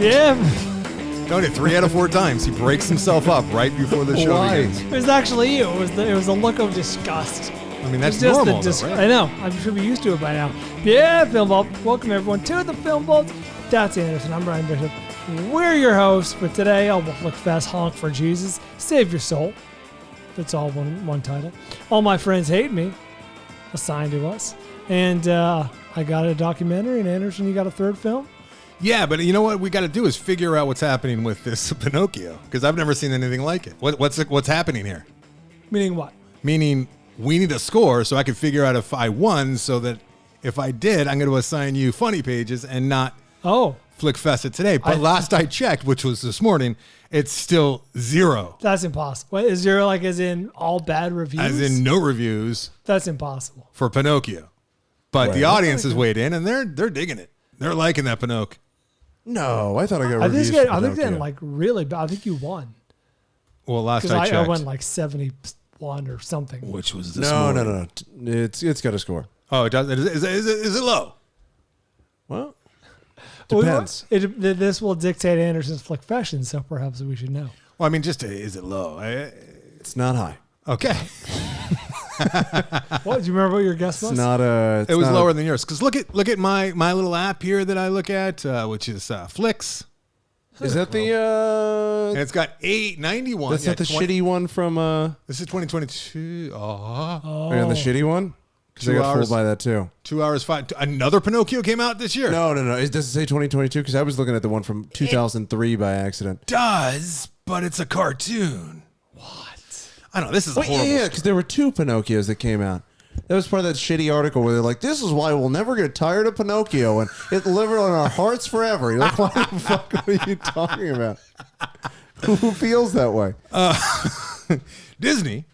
Yeah. Don't it? 3 out of 4 times he breaks himself up right before the show begins. It was actually you. It was a look of disgust. I mean, that's normal, though, right? I know. I should be used to it by now. Yeah, Film Vault. Welcome, everyone, to the Film Vault. That's Anderson. I'm Bryan Bishop. We're your hosts for today. I'll flick fast honk for Jesus. Save your soul. That's all one title. All My Friends Hate Me. Assigned to us. And I got a documentary. And Anderson, you got a third film? Yeah, but you know what we got to do is figure out what's happening with this Pinocchio, because I've never seen anything like it. What's happening here? Meaning what? Meaning we need a score so I can figure out if I won, so that if I did, I'm going to assign you funny pages and not Flick Fest it today. But last I checked, which was this morning, it's still 0. That's impossible. What, is 0 like as in all bad reviews? As in no reviews. That's impossible. For Pinocchio. But the audience has weighed in, and they're digging it. They're liking that Pinocchio. No, I thought I got reviews. I think they're like really bad. I think you won. Well, last I checked, I won like 71 or something. Which was this morning. No. It's got a score. Oh, it does. Is it low? Well, depends. This will dictate Anderson's Flick fashion, so perhaps we should know. Well, I mean, is it low? It's not high. Okay. What? Do you remember what your guess was? It was lower than yours. Because look at my little app here that I look at, which is Flix. Is that the? And it's got 891. That's not the shitty one from. This is 2022. Oh, the shitty one. Because I got fooled by that too. 2 hours 5. Another Pinocchio came out this year. No. Does it say 2022? Because I was looking at the one from 2003 by accident. It does, but it's a cartoon. I don't know. This is horrible. Yeah, because there were 2 Pinocchios that came out. That was part of that shitty article where they're like, "This is why we'll never get tired of Pinocchio, and it lived on our hearts forever." You're like, "What the fuck are you talking about? Who feels that way?" Disney.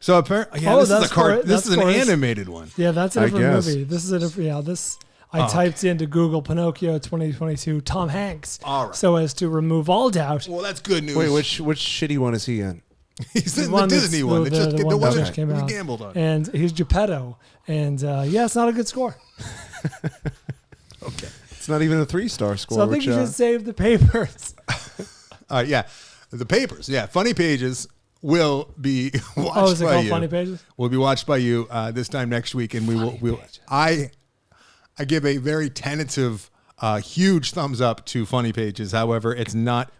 So apparently, this is an animated one. Yeah, that's a different movie. This is a different. I typed into Google Pinocchio 2022 Tom Hanks, so as to remove all doubt. Well, that's good news. Wait, which shitty one is he in? He's in the Disney one. The one that came out. We gambled on. And he's Geppetto. And it's not a good score. Okay. It's not even a 3-star score. So I think you should save the papers. Yeah. The papers. Yeah. Funny pages will be watched is it by called you. Funny Pages? Will be watched by you this time next week. And I give a very tentative, huge thumbs up to Funny Pages. However, it's not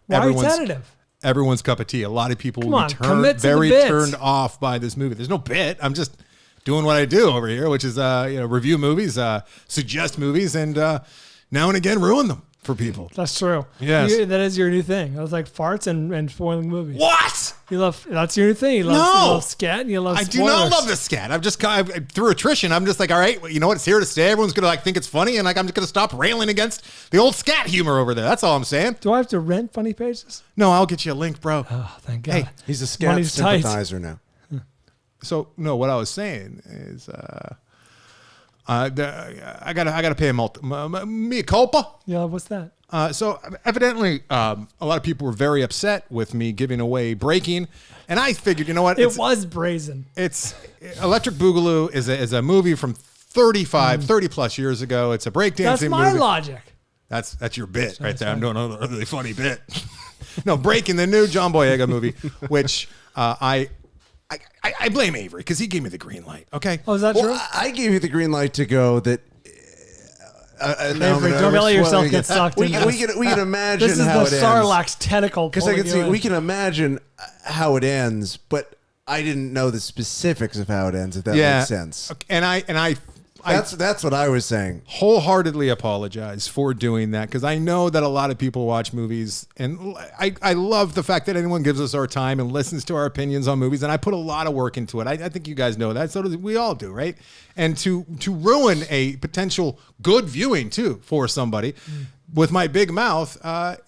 everyone's cup of tea. A lot of people will be very turned off by this movie. There's no bit. I'm just doing what I do over here, which is review movies, suggest movies, and now and again ruin them for people. That's true. Yes. That is your new thing. I was like farts and spoiling movies. What? That's your new thing. You love scat and you love spoilers. I do not love the scat. I'm just through attrition. I'm just like, all right, you know what? It's here to stay. Everyone's gonna think it's funny, and I'm just gonna stop railing against the old scat humor over there. That's all I'm saying. Do I have to rent Funny Pages? No, I'll get you a link, bro. Oh, thank God. Hey, he's a scat sympathizer now. So no, what I was saying is, I gotta pay a mea culpa. Yeah, what's that? So evidently, a lot of people were very upset with me giving away Breaking, and I figured, you know what? It was brazen. It's Electric Boogaloo is a movie from 30 plus years ago. It's a breakdancing movie. That's my logic. That's your bit right there. I'm doing a really funny bit. No, Breaking, the new John Boyega movie, which I blame Avery because he gave me the green light. Okay. Oh, is that true? I gave you the green light to go that. Avery, don't let yourself get sucked in. We can imagine this is how the it ends. Sarlacc's tentacle. Because I can see we can imagine how it ends, but I didn't know the specifics of how it ends. If that makes sense. And I that's what I was saying. Wholeheartedly apologize for doing that because I know that a lot of people watch movies, and I love the fact that anyone gives us our time and listens to our opinions on movies, and I put a lot of work into it. I think you guys know that. So we all do, right? And to ruin a potential good viewing too for somebody with my big mouth,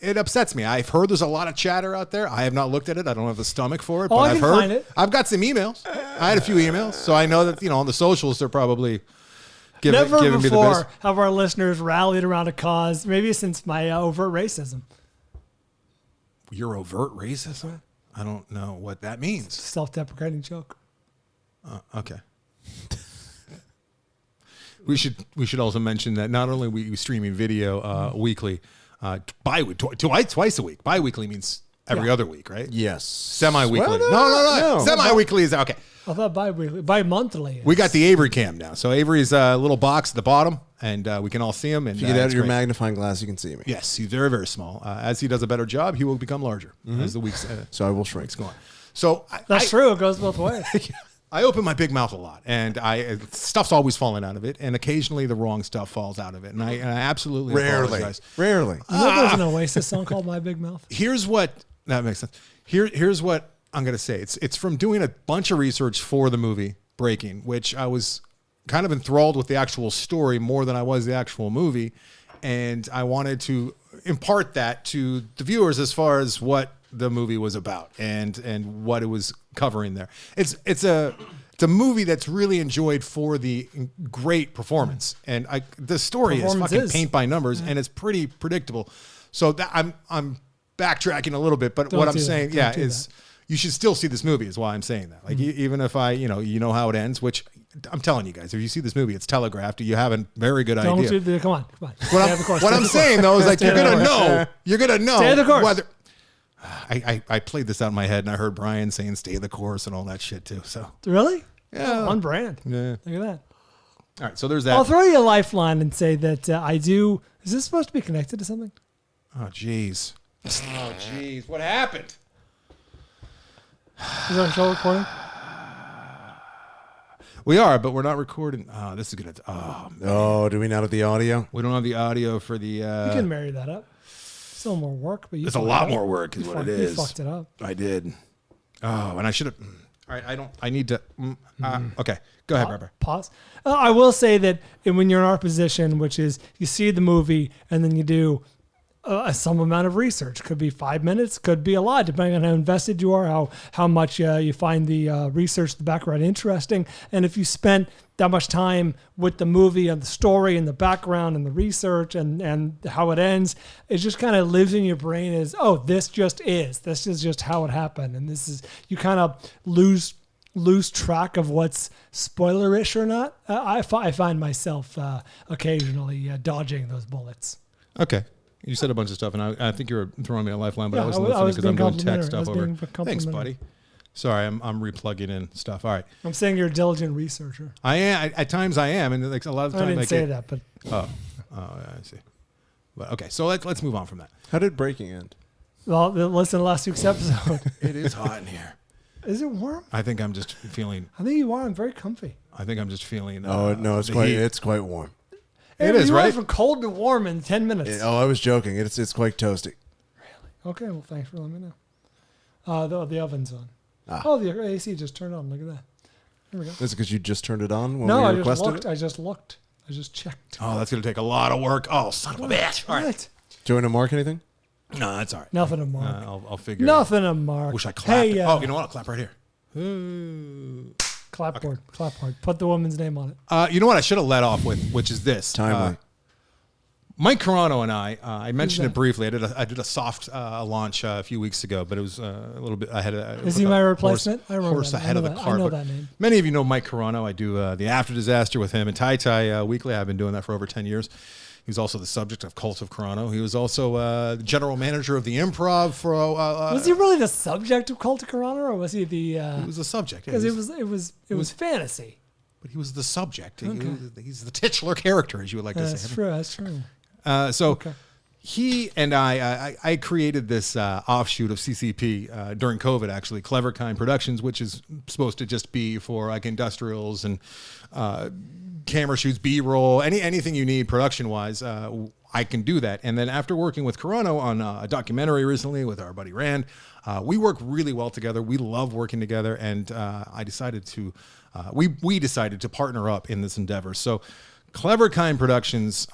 it upsets me. I've heard there's a lot of chatter out there. I have not looked at it. I don't have the stomach for it, but I've heard. Find it. I've got some emails. I had a few emails, so I know that on the socials they're probably. Never before have our listeners rallied around a cause, maybe since my overt racism. Your overt racism? I don't know what that means. Self-deprecating joke. Okay. We should also mention that not only are we streaming video weekly, twice a week. Bi-weekly means every other week, right? Yes. Semi-weekly. Well, No. Semi-weekly is okay. I thought bi-monthly. We got the Avery cam now. So Avery's a little box at the bottom, and we can all see him. And If you get out your magnifying glass, you can see me. Yes, he's very, very small. As he does a better job, he will become larger as the weeks So I will shrink. go on. So That's true. It goes both ways. I open my big mouth a lot, and stuff's always falling out of it, and occasionally the wrong stuff falls out of it, and I absolutely apologize. Rarely. You know there's an Oasis song called My Big Mouth? Here's what that makes sense. Here's what I'm gonna say. It's from doing a bunch of research for the movie Breaking, which I was kind of enthralled with the actual story more than I was the actual movie, and I wanted to impart that to the viewers as far as what the movie was about and what it was covering there. It's a movie that's really enjoyed for the great performance, and the story is fucking paint by numbers, and it's pretty predictable. So that I'm backtracking a little bit, but what I'm saying, is you should still see this movie. Is why I'm saying that. Like even if you know how it ends, which I'm telling you guys, if you see this movie, it's telegraphed. You have a very good idea. Come on. What I'm saying though is like you're gonna know Stay the course. whether. I played this out in my head, and I heard Bryan saying "stay the course" and all that shit too. So Really? yeah, On brand. Yeah. Look at that. All right, so there's that. I'll throw you a lifeline and say that I do. Is this supposed to be connected to something? Oh jeez. What happened? Is our show recording? We are, but we're not recording. Oh, this is gonna. Oh, man. Oh, do we not have the audio? We don't have the audio for the. You can marry that up. Still more work, but It's a lot more work, is what it is. You fucked it up. I did. Oh, and I should have. All right, I need to. Okay, go ahead, Barbara. Pause. I will say that when you're in our position, which is you see the movie and then you do some amount of research. Could be 5 minutes, could be a lot, depending on how invested you are, how much you find the research, the background interesting. And if you spent that much time with the movie and the story and the background and the research and how it ends, it just kind of lives in your brain as, oh, this is just how it happened. And this is, you kind of lose track of what's spoilerish or not. I find myself occasionally dodging those bullets. Okay. You said a bunch of stuff, and I think you were throwing me a lifeline, but I wasn't listening because I'm doing tech stuff over. Thanks, buddy. Sorry, I'm replugging in stuff. All right. I'm saying you're a diligent researcher. I am. At times I am, and like a lot of times I didn't say that, but oh, I see. But okay, so let's move on from that. How did Breaking end? Well, listen to last week's episode. It is hot in here. Is it warm? I think I'm just feeling. I think you are. I'm very comfy. I think I'm just feeling. Oh no, it's quite warm. It is, you right? went from cold to warm in 10 minutes. I was joking. It's quite toasty. Really? Okay. Well, thanks for letting me know. The oven's on. Ah. Oh, the AC just turned on. Look at that. Here we go. Is it because you just turned it on when No, we I requested it? I just looked. I just checked. Oh, that's going to take a lot of work. Oh, son of a bitch. All right. Do you want to mark anything? No, that's all right. Nothing to mark. I'll figure Nothing it out. to mark. Wish I clapped. Hey, Oh, you know what? I'll clap right here. Ooh. Clapboard. Clapboard. Put the woman's name on it. You know what I should have led off with, which is this. Timely. Mike Carano and I mentioned it briefly. I did a soft launch a few weeks ago, but it was a little bit. I had a. Is he my replacement? I remember horse that. ahead of the cart. I know that name. Many of you know Mike Carano. I do the After Disaster with him and Tai weekly. I've been doing that for over 10 years. He's also the subject of Cult of Carano. He was also the general manager of the Improv for. Was he really the subject of Cult of Carano, or was he the? He was the subject Because it was fantasy. But he was the subject. Okay. He's the titular character, as you would like to say. That's true. He and I created this offshoot of CCP during COVID, actually, Clever Kind Productions, which is supposed to just be for like industrials and camera shoots, B-roll, anything you need production-wise. I can do that. And then after working with Carano on a documentary recently with our buddy Rand, we work really well together. We love working together, and I decided to we decided to partner up in this endeavor. So Clever Kind Productions,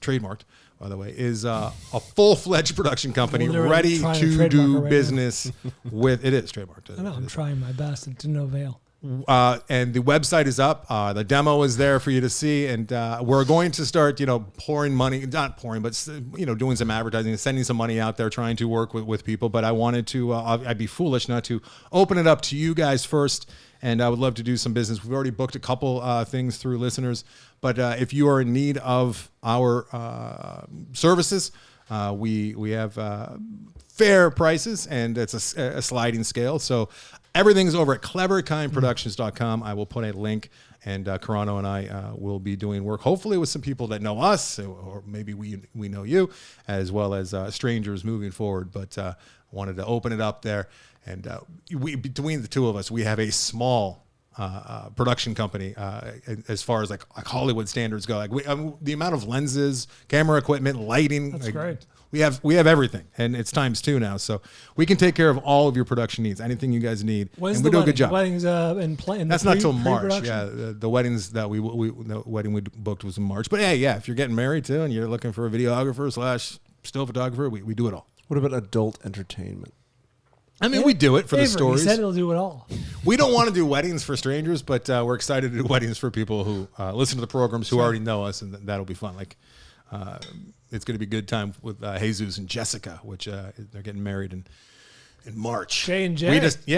trademarked, by the way, is a full-fledged production company ready to do business with. It is trademarked. I know. I'm trying my best to no avail. And the website is up. The demo is there for you to see, and we're going to start, pouring money, not pouring, but doing some advertising, sending some money out there, trying to work with people. But I wanted to. I'd be foolish not to open it up to you guys first. And I would love to do some business. We've already booked a couple things through listeners. But if you are in need of our services, We have fair prices, and it's a sliding scale. So everything's over at cleverkindproductions.com. I will put a link, and Carano and I will be doing work, hopefully with some people that know us, or maybe we know you, as well as strangers moving forward. But wanted to open it up there, and between the two of us, we have a small production company as far as like Hollywood standards go. Like the amount of lenses, camera equipment, lighting. That's great. We have everything, and it's ×2 now, so we can take care of all of your production needs, anything you guys need. When's and the we do wedding? a good job. Weddings That's not till March. pre-production? Yeah, the weddings that the wedding we booked was in March. But hey, yeah, if you're getting married too, and you're looking for a videographer / still photographer, we do it all. What about adult entertainment? I mean, we do it for the stories. He said he'll do it all. We don't want to do weddings for strangers, but we're excited to do weddings for people who listen to the programs, who already know us, and that'll be fun. Like, it's going to be a good time with Jesus and Jessica, which they're getting married in March. J&J.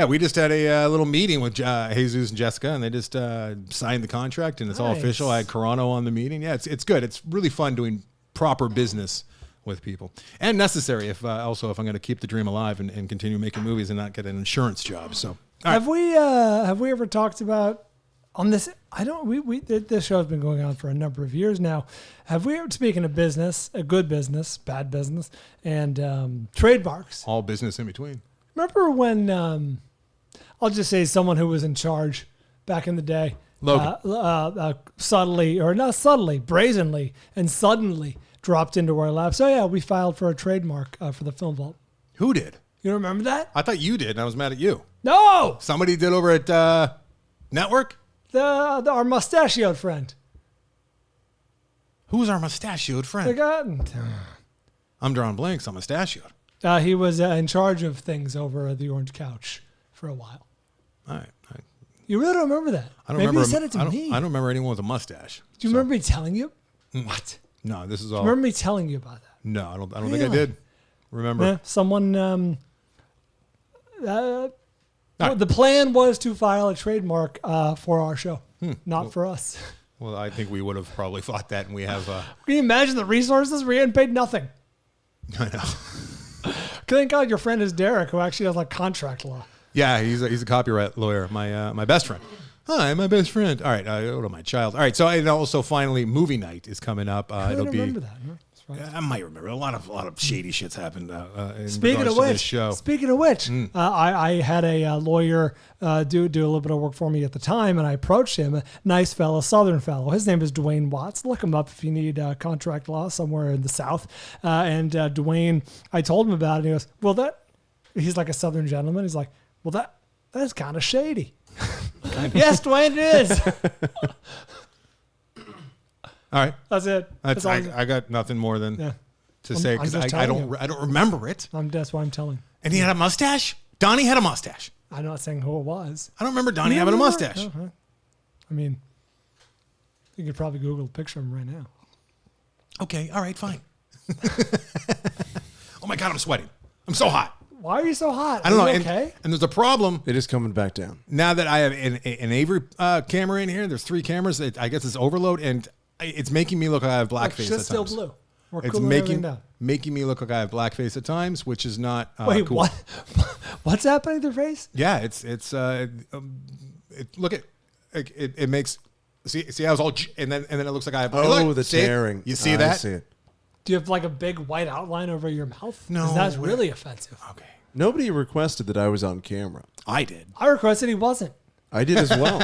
We just had a little meeting with Jesus and Jessica, and they just signed the contract, and it's all official. I had Carano on the meeting. Yeah, it's good. It's really fun doing proper business with people, and necessary if I'm going to keep the dream alive and continue making movies and not get an insurance job. So have we ever talked about on this? This show has been going on for a number of years now. Have we ever, speaking of business, a good business, bad business, and trademarks, all business in between? Remember when I'll just say someone who was in charge back in the day, Logan, subtly or not subtly, brazenly, and suddenly dropped into our lap. So yeah, we filed for a trademark for the Film Vault. Who did? You don't remember that? I thought you did, and I was mad at you. No, Somebody did over at Network. our mustachioed friend. Who's our mustachioed friend? The guy, I'm drawing blanks on mustachioed. he was in charge of things over at the Orange Couch for a while. All right. You really don't remember that? I don't Maybe remember. you said it to me. I don't remember anyone with a mustache. Do you remember me telling you? What? No, this is all. Do you remember me telling you about that? No, I don't think I Really? did. Remember? Yeah, someone. The plan was to file a trademark for our show, not for us. Well, I think we would have probably fought that, and we have. Can you imagine the resources? We hadn't paid nothing. I know. Thank God your friend is Derek, who actually does like contract law. Yeah, he's a copyright lawyer. My best friend. Hi, my best friend. All right, go to my child. All right, so and also finally, movie night is coming up. I It'll don't be. remember that. Huh? That's right. I might remember. A lot of shady shit's happened. In Speaking of regards to this which, show. I had a lawyer do a little bit of work for me at the time, and I approached him, a nice fellow, Southern fellow. His name is Dwayne Watts. Look him up if you need contract law somewhere in the South. And Dwayne, I told him about it, and he goes, "Well, he's like a Southern gentleman. He's like, well, that's kind of shady." Yes, Dwayne, it is. All right, That's it. I got nothing more than to say because I don't remember it. That's why I'm telling. And he had a mustache. Donnie had a mustache. I'm not saying who it was. I don't remember Donnie having a mustache. Uh-huh. I mean, you could probably Google a picture of him right now. Okay, all right, fine. Oh my God, I'm sweating. I'm so hot. Why are you so hot? I don't know. Okay. And there's a problem. It is coming back down. Now that I have an Avery camera in here, there's 3 cameras. I guess it's overload, and it's making me look like I have blackface at times. It's still blue. We're It's cooling everything down. making me look like I have blackface at times, which is not Wait, cool. what? What's happening to their face? Yeah, look at it makes see I was all and then it looks like I have the tearing. You see that? I see it. Do you have like a big white outline over your mouth? No, 'Cause that's really offensive. Okay, Nobody requested that I was on camera. I did. I requested he wasn't. I did as well.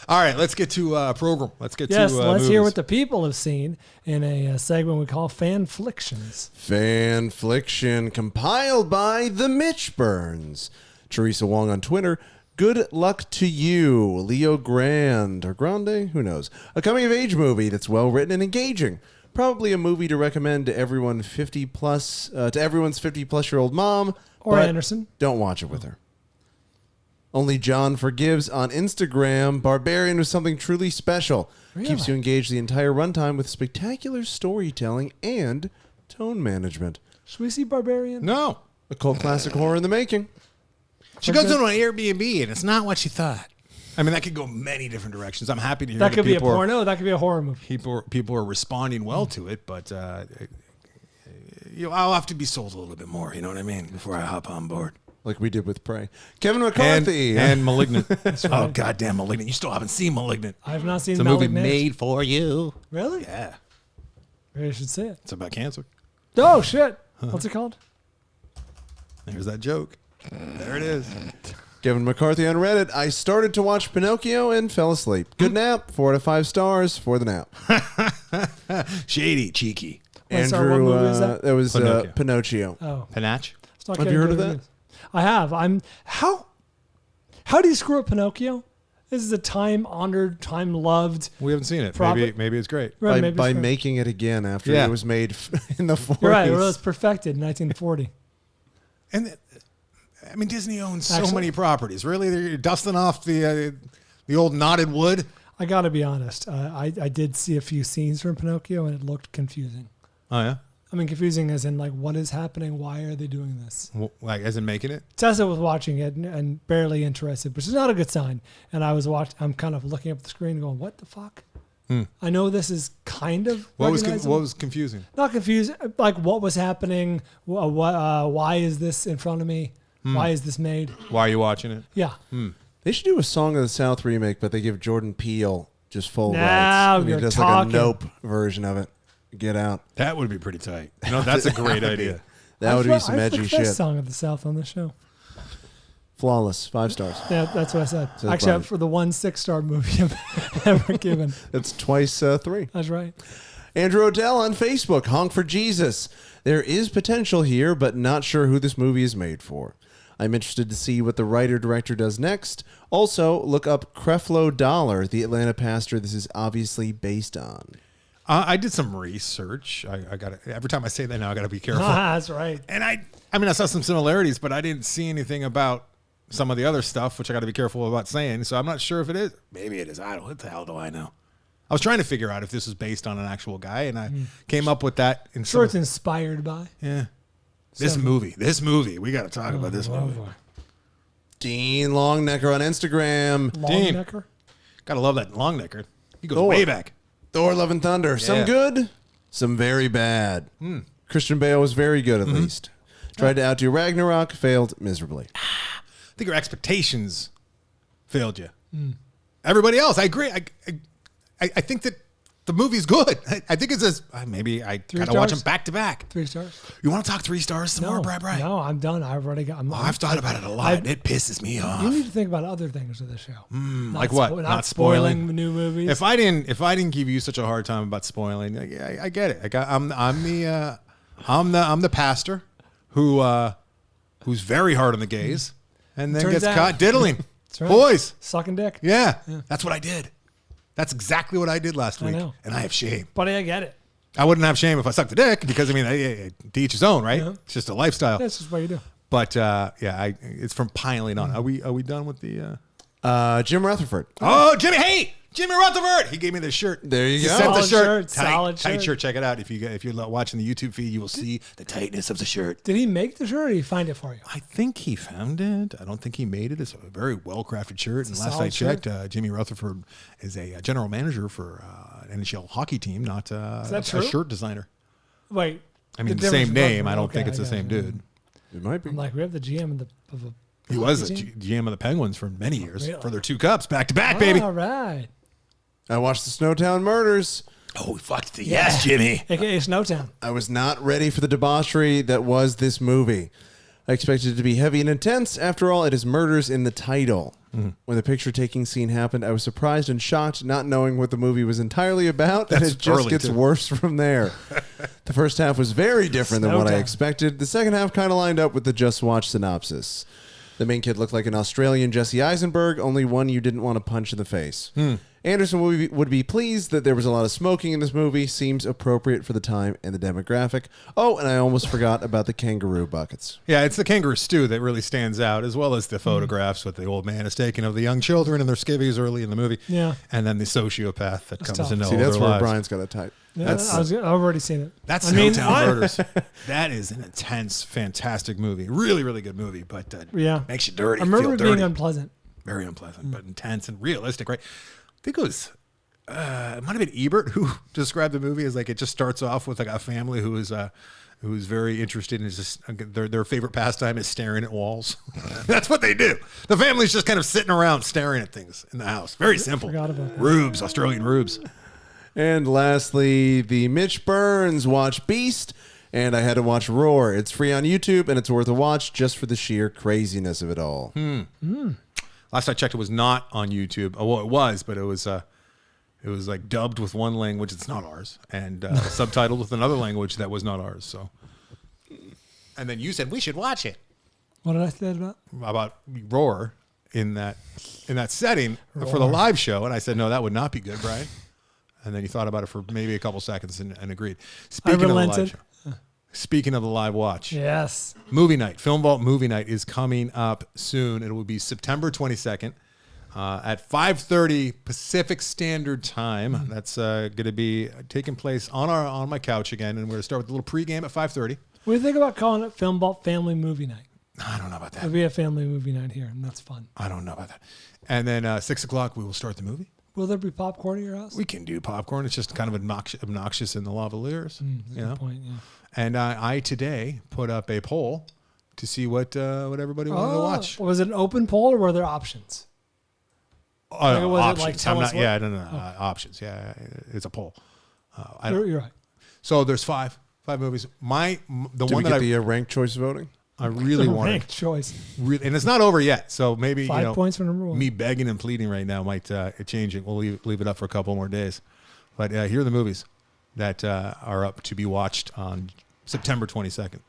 All right, let's get to program. Let's get Yes, to let's movies. hear what the people have seen in a segment we call Fanflictions. Fanfliction compiled by the Mitch Burns. Teresa Wong on Twitter. Good luck to you, Leo Grande or Grande, who knows? A coming-of-age movie that's well-written and engaging. Probably a movie to recommend to everyone 50-plus, to everyone's 50-plus-year-old mom. Or but Anderson. Don't watch it with her. Only John Forgives on Instagram. Barbarian was something truly special. Really? Keeps you engaged the entire runtime with spectacular storytelling and tone management. Should we see Barbarian? No, A cult classic horror in the making. she goes into an Airbnb and it's not what she thought. I mean, that could go many different directions. I'm happy to hear That could be a people porno. That could be a horror movie. people are responding well to it, but I'll have to be sold a little bit more. You know what I mean? Before I hop on board. Like we did with Prey. Kevin McCarthy. And Malignant. Right. Oh, goddamn Malignant. You still haven't seen Malignant. I have not seen It's a movie Malignant. made for you. Really? Yeah. Maybe I should see it. It's about cancer. Oh, shit. What's it called? There's that joke. There it is. Kevin McCarthy on Reddit. I started to watch Pinocchio and fell asleep. Good nap. 4 out of 5 stars for the nap. Shady, cheeky. Wait, sorry, what movie is that? That was Pinocchio. Pinocchio. Oh. Panache? It's not Have getting you heard good of that? reviews. I have. How do you screw up Pinocchio? This is a time-honored, time-loved. We haven't seen it. Proper- Maybe it's great. Right, maybe By it's great. making it again after Yeah. it was made in the 40s. You're right. It was perfected in 1940. And I mean, Disney owns so Actually- many properties. Really, they're dusting off the old knotted wood. I got to be honest. I did see a few scenes from Pinocchio, and it looked confusing. Oh yeah, I mean, confusing as in, like, what is happening? Why are they doing this? like as in making it. Tessa was watching it and barely interested, which is not a good sign. And I'm kind of looking up at the screen going, what the fuck? I know this is kind of What was recognizable. confusing? Not confused, like what was happening? Why is this in front of me? Why is this made? Why are you watching it? Yeah. They should do a Song of the South remake, but they give Jordan Peele just full Now rights. And he you're does talking. like a Nope version of it. Get out. That would be pretty tight. You know, that's a great idea. That would be some I edgy flicked shit. that Song of the South on the show. Flawless. 5 stars. Yeah, that's what I said. Says Actually, Bryan. for the 1 6-star movie I've ever given. That's twice 3. That's right. Andrew Odell on Facebook. Honk for Jesus. There is potential here, but not sure who this movie is made for. I'm interested to see what the writer-director does next. Also, look up Creflo Dollar, the Atlanta pastor this is obviously based on. I did some research. I got every time I say that now, I got to be careful. That's right. And I mean, I saw some similarities, but I didn't see anything about some of the other stuff, which I got to be careful about saying. So I'm not sure if it is. Maybe it is. I don't. What the hell do I know? I was trying to figure out if this was based on an actual guy, and I came up with that. In Sure, it's inspired by. yeah. This movie. We got to talk about this movie. Dean Longnecker on Instagram. Dean. Longnecker? Gotta love that long necker. He goes Thor. way back. Thor, Love and Thunder. Some Yeah. good, some very bad. Christian Bale was very good, at least. Tried to outdo Ragnarok, failed miserably. I think your expectations failed you. Everybody else, I agree. I think that the movie's good. I think it's as maybe I 3 gotta watch them stars? back to back. 3 stars? You want to talk 3 stars some more, Bryan? No, I'm done. I've already got. I've thought about it a lot. It pisses me off. You need to think about other things with this show. Like what? Not spoiling new movies. If I didn't give you such a hard time about spoiling, I get it. I'm the pastor who's very hard on the gays, and then Turns gets out. caught diddling That's right. boys. Sucking dick. Yeah, that's what I did. That's exactly what I did last week, know. and I have shame. But I get it. I wouldn't have shame if I sucked a dick because I mean, to each his own, right? Yeah. It's just a lifestyle. That's just what you do. But it's from piling on. Are we done with the? Jim Rutherford. Oh, Jimmy! Hey, Jimmy Rutherford! He gave me this shirt. There you He go. sent the Solid shirt. shirt, Tight, solid tight shirt. shirt. Check it out. If you're watching the YouTube feed, you will see the tightness of the shirt. Did he make the shirt or did he find it for you? I think he found it. I don't think he made it. It's a very well crafted shirt. And a last solid I checked, Jimmy Rutherford is a general manager for an NHL hockey team, not a true? shirt designer. Wait. I mean, the difference same is name. I don't okay, think it's the got same you. dude. It might be. I'm like, we have the GM of a He was hockey the team? GM of the Penguins for many years Really? for their 2 cups back to back, baby. All right. I watched the Snowtown Murders. Oh, fuck the yes, Jimmy. AKA Snowtown. I was not ready for the debauchery that was this movie. I expected it to be heavy and intense. After all, it is murders in the title. When the picture-taking scene happened, I was surprised and shocked, not knowing what the movie was entirely about, and That's it just early, gets too. worse from there. The first half was very different than what I Snowtown. expected. The second half kind of lined up with the Just Watch synopsis. The main kid looked like an Australian Jesse Eisenberg, only one you didn't want to punch in the face. Anderson would be pleased that there was a lot of smoking in this movie. Seems appropriate for the time and the demographic. Oh, and I almost forgot about the kangaroo buckets. Yeah, it's the kangaroo stew that really stands out, as well as the photographs with the old man is taken of the young children and their skivvies early in the movie. Yeah. And then the sociopath that comes tough. into See, all that's their where lives. Brian's got a type. Yeah, I've already seen it. That's I mean, Snowtown Murders. That is an intense, fantastic movie. Really, really good movie, but Yeah. makes you dirty. I remember feel it dirty. being unpleasant. very unpleasant, but intense and realistic, right? I think it was, it might have been Ebert who described the movie as like, it just starts off with like a family who's very interested in just their favorite pastime is staring at walls. That's what they do. The family's just kind of sitting around staring at things in the house. Very simple. Forgot about that. Rubes, Australian rubes. And lastly, the Mitch Burns watch Beast, and I had to watch Roar. It's free on YouTube, and it's worth a watch just for the sheer craziness of it all. Last I checked, it was not on YouTube. Oh, well, it was, but it was like dubbed with one language that's not ours, and subtitled with another language that was not ours. So, and then you said we should watch it. What did I say About Roar in that setting for the live show, and I said no, that would not be good, Bryan. And then you thought about it for maybe a couple seconds and agreed. Speaking of the live show. Speaking of the live watch, Yes. Movie Night, Film Vault Movie Night is coming up soon. It will be September 22nd at 5:30 Pacific Standard Time. That's going to be taking place on my couch again, and we're going to start with a little pregame at 5:30. What do you think about calling it Film Vault Family Movie Night? I don't know about that. It'll be a family movie night here, and that's fun. I don't know about that. And then 6 o'clock, we will start the movie. Will there be popcorn at your house? We can do popcorn. It's just kind of obnoxious in the lavaliers. Good point, yeah. And I today put up a poll to see what everybody wanted to watch. Was it an open poll or were there options? Options. Tell us what? Yeah, no. Options. Yeah, it's a poll. You're right. So there's five movies. The Did one we that get the ranked choice voting? I really wanted, Ranked choice. and it's not over yet. So maybe 5 points for number one. me begging and pleading right now might change it. We'll leave it up for a couple more days. But here are the movies that are up to be watched on September 22nd.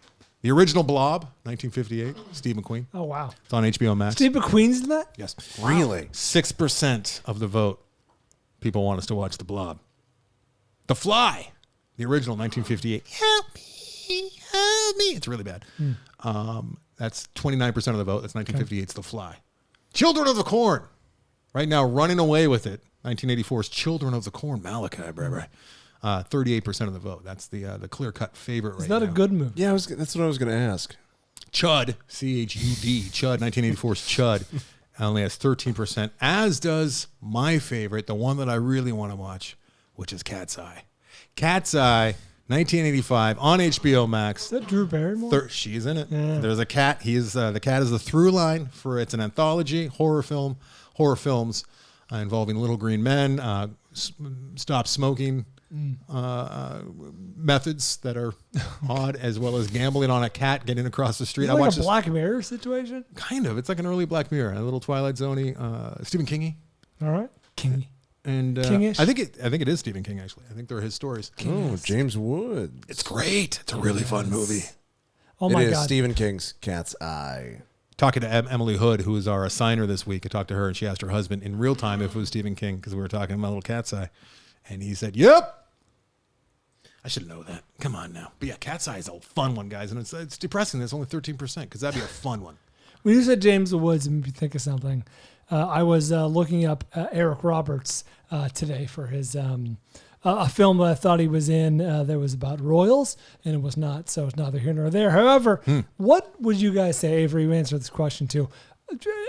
The original Blob, 1958, Steve McQueen. Oh, wow. It's on HBO Max. Steve McQueen's in that? Yes. Really? 6% of the vote. People want us to watch The Blob. The Fly, the original 1958. Help me. It's really bad. That's 29% of the vote. That's 1958's The Fly. Children of the Corn. Right now, running away with it. 1984's Children of the Corn. Malachi, 38% of the vote. That's the clear-cut favorite right now. Is that a good movie? Yeah, that's what I was going to ask. Chud, C-H-U-D, Chud, 1984's Chud, only has 13%, as does my favorite, the one that I really want to watch, which is Cat's Eye. Cat's Eye, 1985, on HBO Max. Is that Drew Barrymore? She's in it. Yeah. There's a cat. The cat is the through line for it's an anthology horror films involving little green men, stop smoking methods that are odd, as well as gambling on a cat getting across the street. Is it like a Black Mirror situation? Kind of. It's like an early Black Mirror, a little Twilight Zone-y. Stephen King-y. All right. Kingy. And King-ish? I think it is Stephen King, actually. I think they're his stories. Oh, James Wood. It's great. It's a really fun movie. Oh, my It is God. Stephen King's Cat's Eye. Talking to Emily Hood, who is our assigner this week, I talked to her, and she asked her husband in real time if it was Stephen King, because we were talking about Little Cat's Eye. And he said, yep. I should know that. Come on now. But yeah, Cat's Eye is a fun one, guys. And it's depressing. It's only 13%, because that'd be a fun one. When you said James Woods, it made me think of something. I was looking up Eric Roberts today for his a film that I thought he was in that was about royals, and it was not, so it's neither here nor there. However, what would you guys say, Avery, you answer this question too,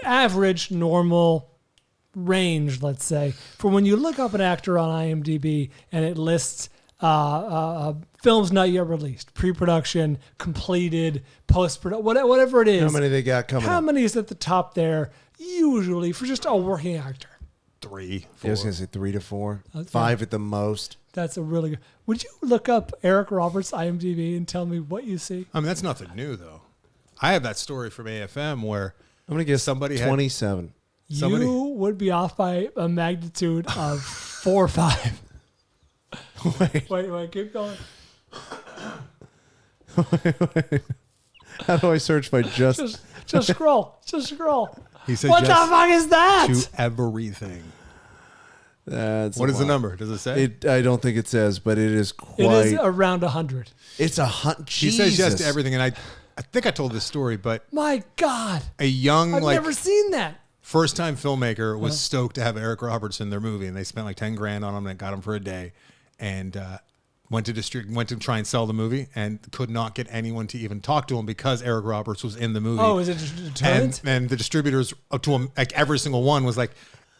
average, normal range, let's say, for when you look up an actor on IMDb and it lists films not yet released, pre-production, completed, post-production, whatever it is. How many they got coming How up? many is at the top there, usually, for just a working actor? 3, 4. I was going to say 3 to 4. Okay. 5 at the most. That's a really good. Would you look up Eric Roberts' IMDb and tell me what you see? I mean, that's nothing new, though. I have that story from AFM where I'm going to guess somebody 27. Somebody- You would be off by a magnitude of 4 or 5. Wait, keep going. How do I search by just scroll. Just scroll. he said What the yes fuck is that? to everything. That's What a is the lot. number? Does it say? I don't think it says, but it is It quite. is around 100. It's a hunt. He says yes to everything, and I think I told this story, but My God. a young I've never seen that. first-time filmmaker was stoked to have Eric Roberts in their movie, and they spent like $10,000 on him and got him for a day. And went to try and sell the movie and could not get anyone to even talk to him because Eric Roberts was in the movie. Oh, is it a deterrent? And the distributors up to him, like every single one was like,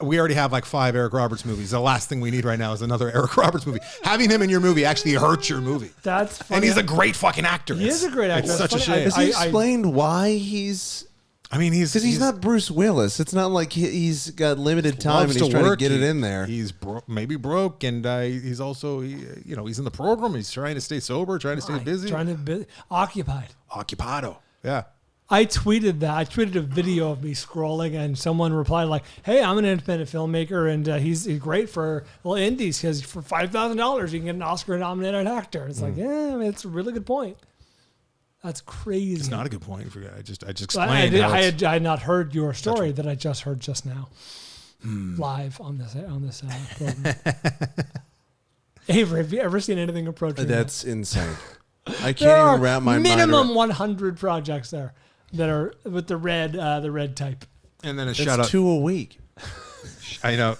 we already have like 5 Eric Roberts movies. The last thing we need right now is another Eric Roberts movie. Having him in your movie actually hurts your movie. That's funny. And he's a great fucking actor. He is a great actor. It's That's such a funny. shame. Has he explained why he's... I mean, because he's not Bruce Willis. It's not like he's got limited time and he's trying to get it in there. He's maybe broke, and he's also, he's in the program. He's trying to stay sober, trying to stay busy. Occupied. Occupado. Yeah. I tweeted that. I tweeted a video of me scrolling, and someone replied like, "Hey, I'm an independent filmmaker, and he's great for indies because for $5,000 you can get an Oscar-nominated actor." It's like, yeah, I mean, it's a really good point. That's crazy. It's not a good point. I just explained. I had not heard your story that I just heard just now, live on this program. Avery, have you ever seen anything approaching That's insane. I can't there even wrap my mind around. minimum 100 projects there that are with the red type. And then That's 2 a week. I know.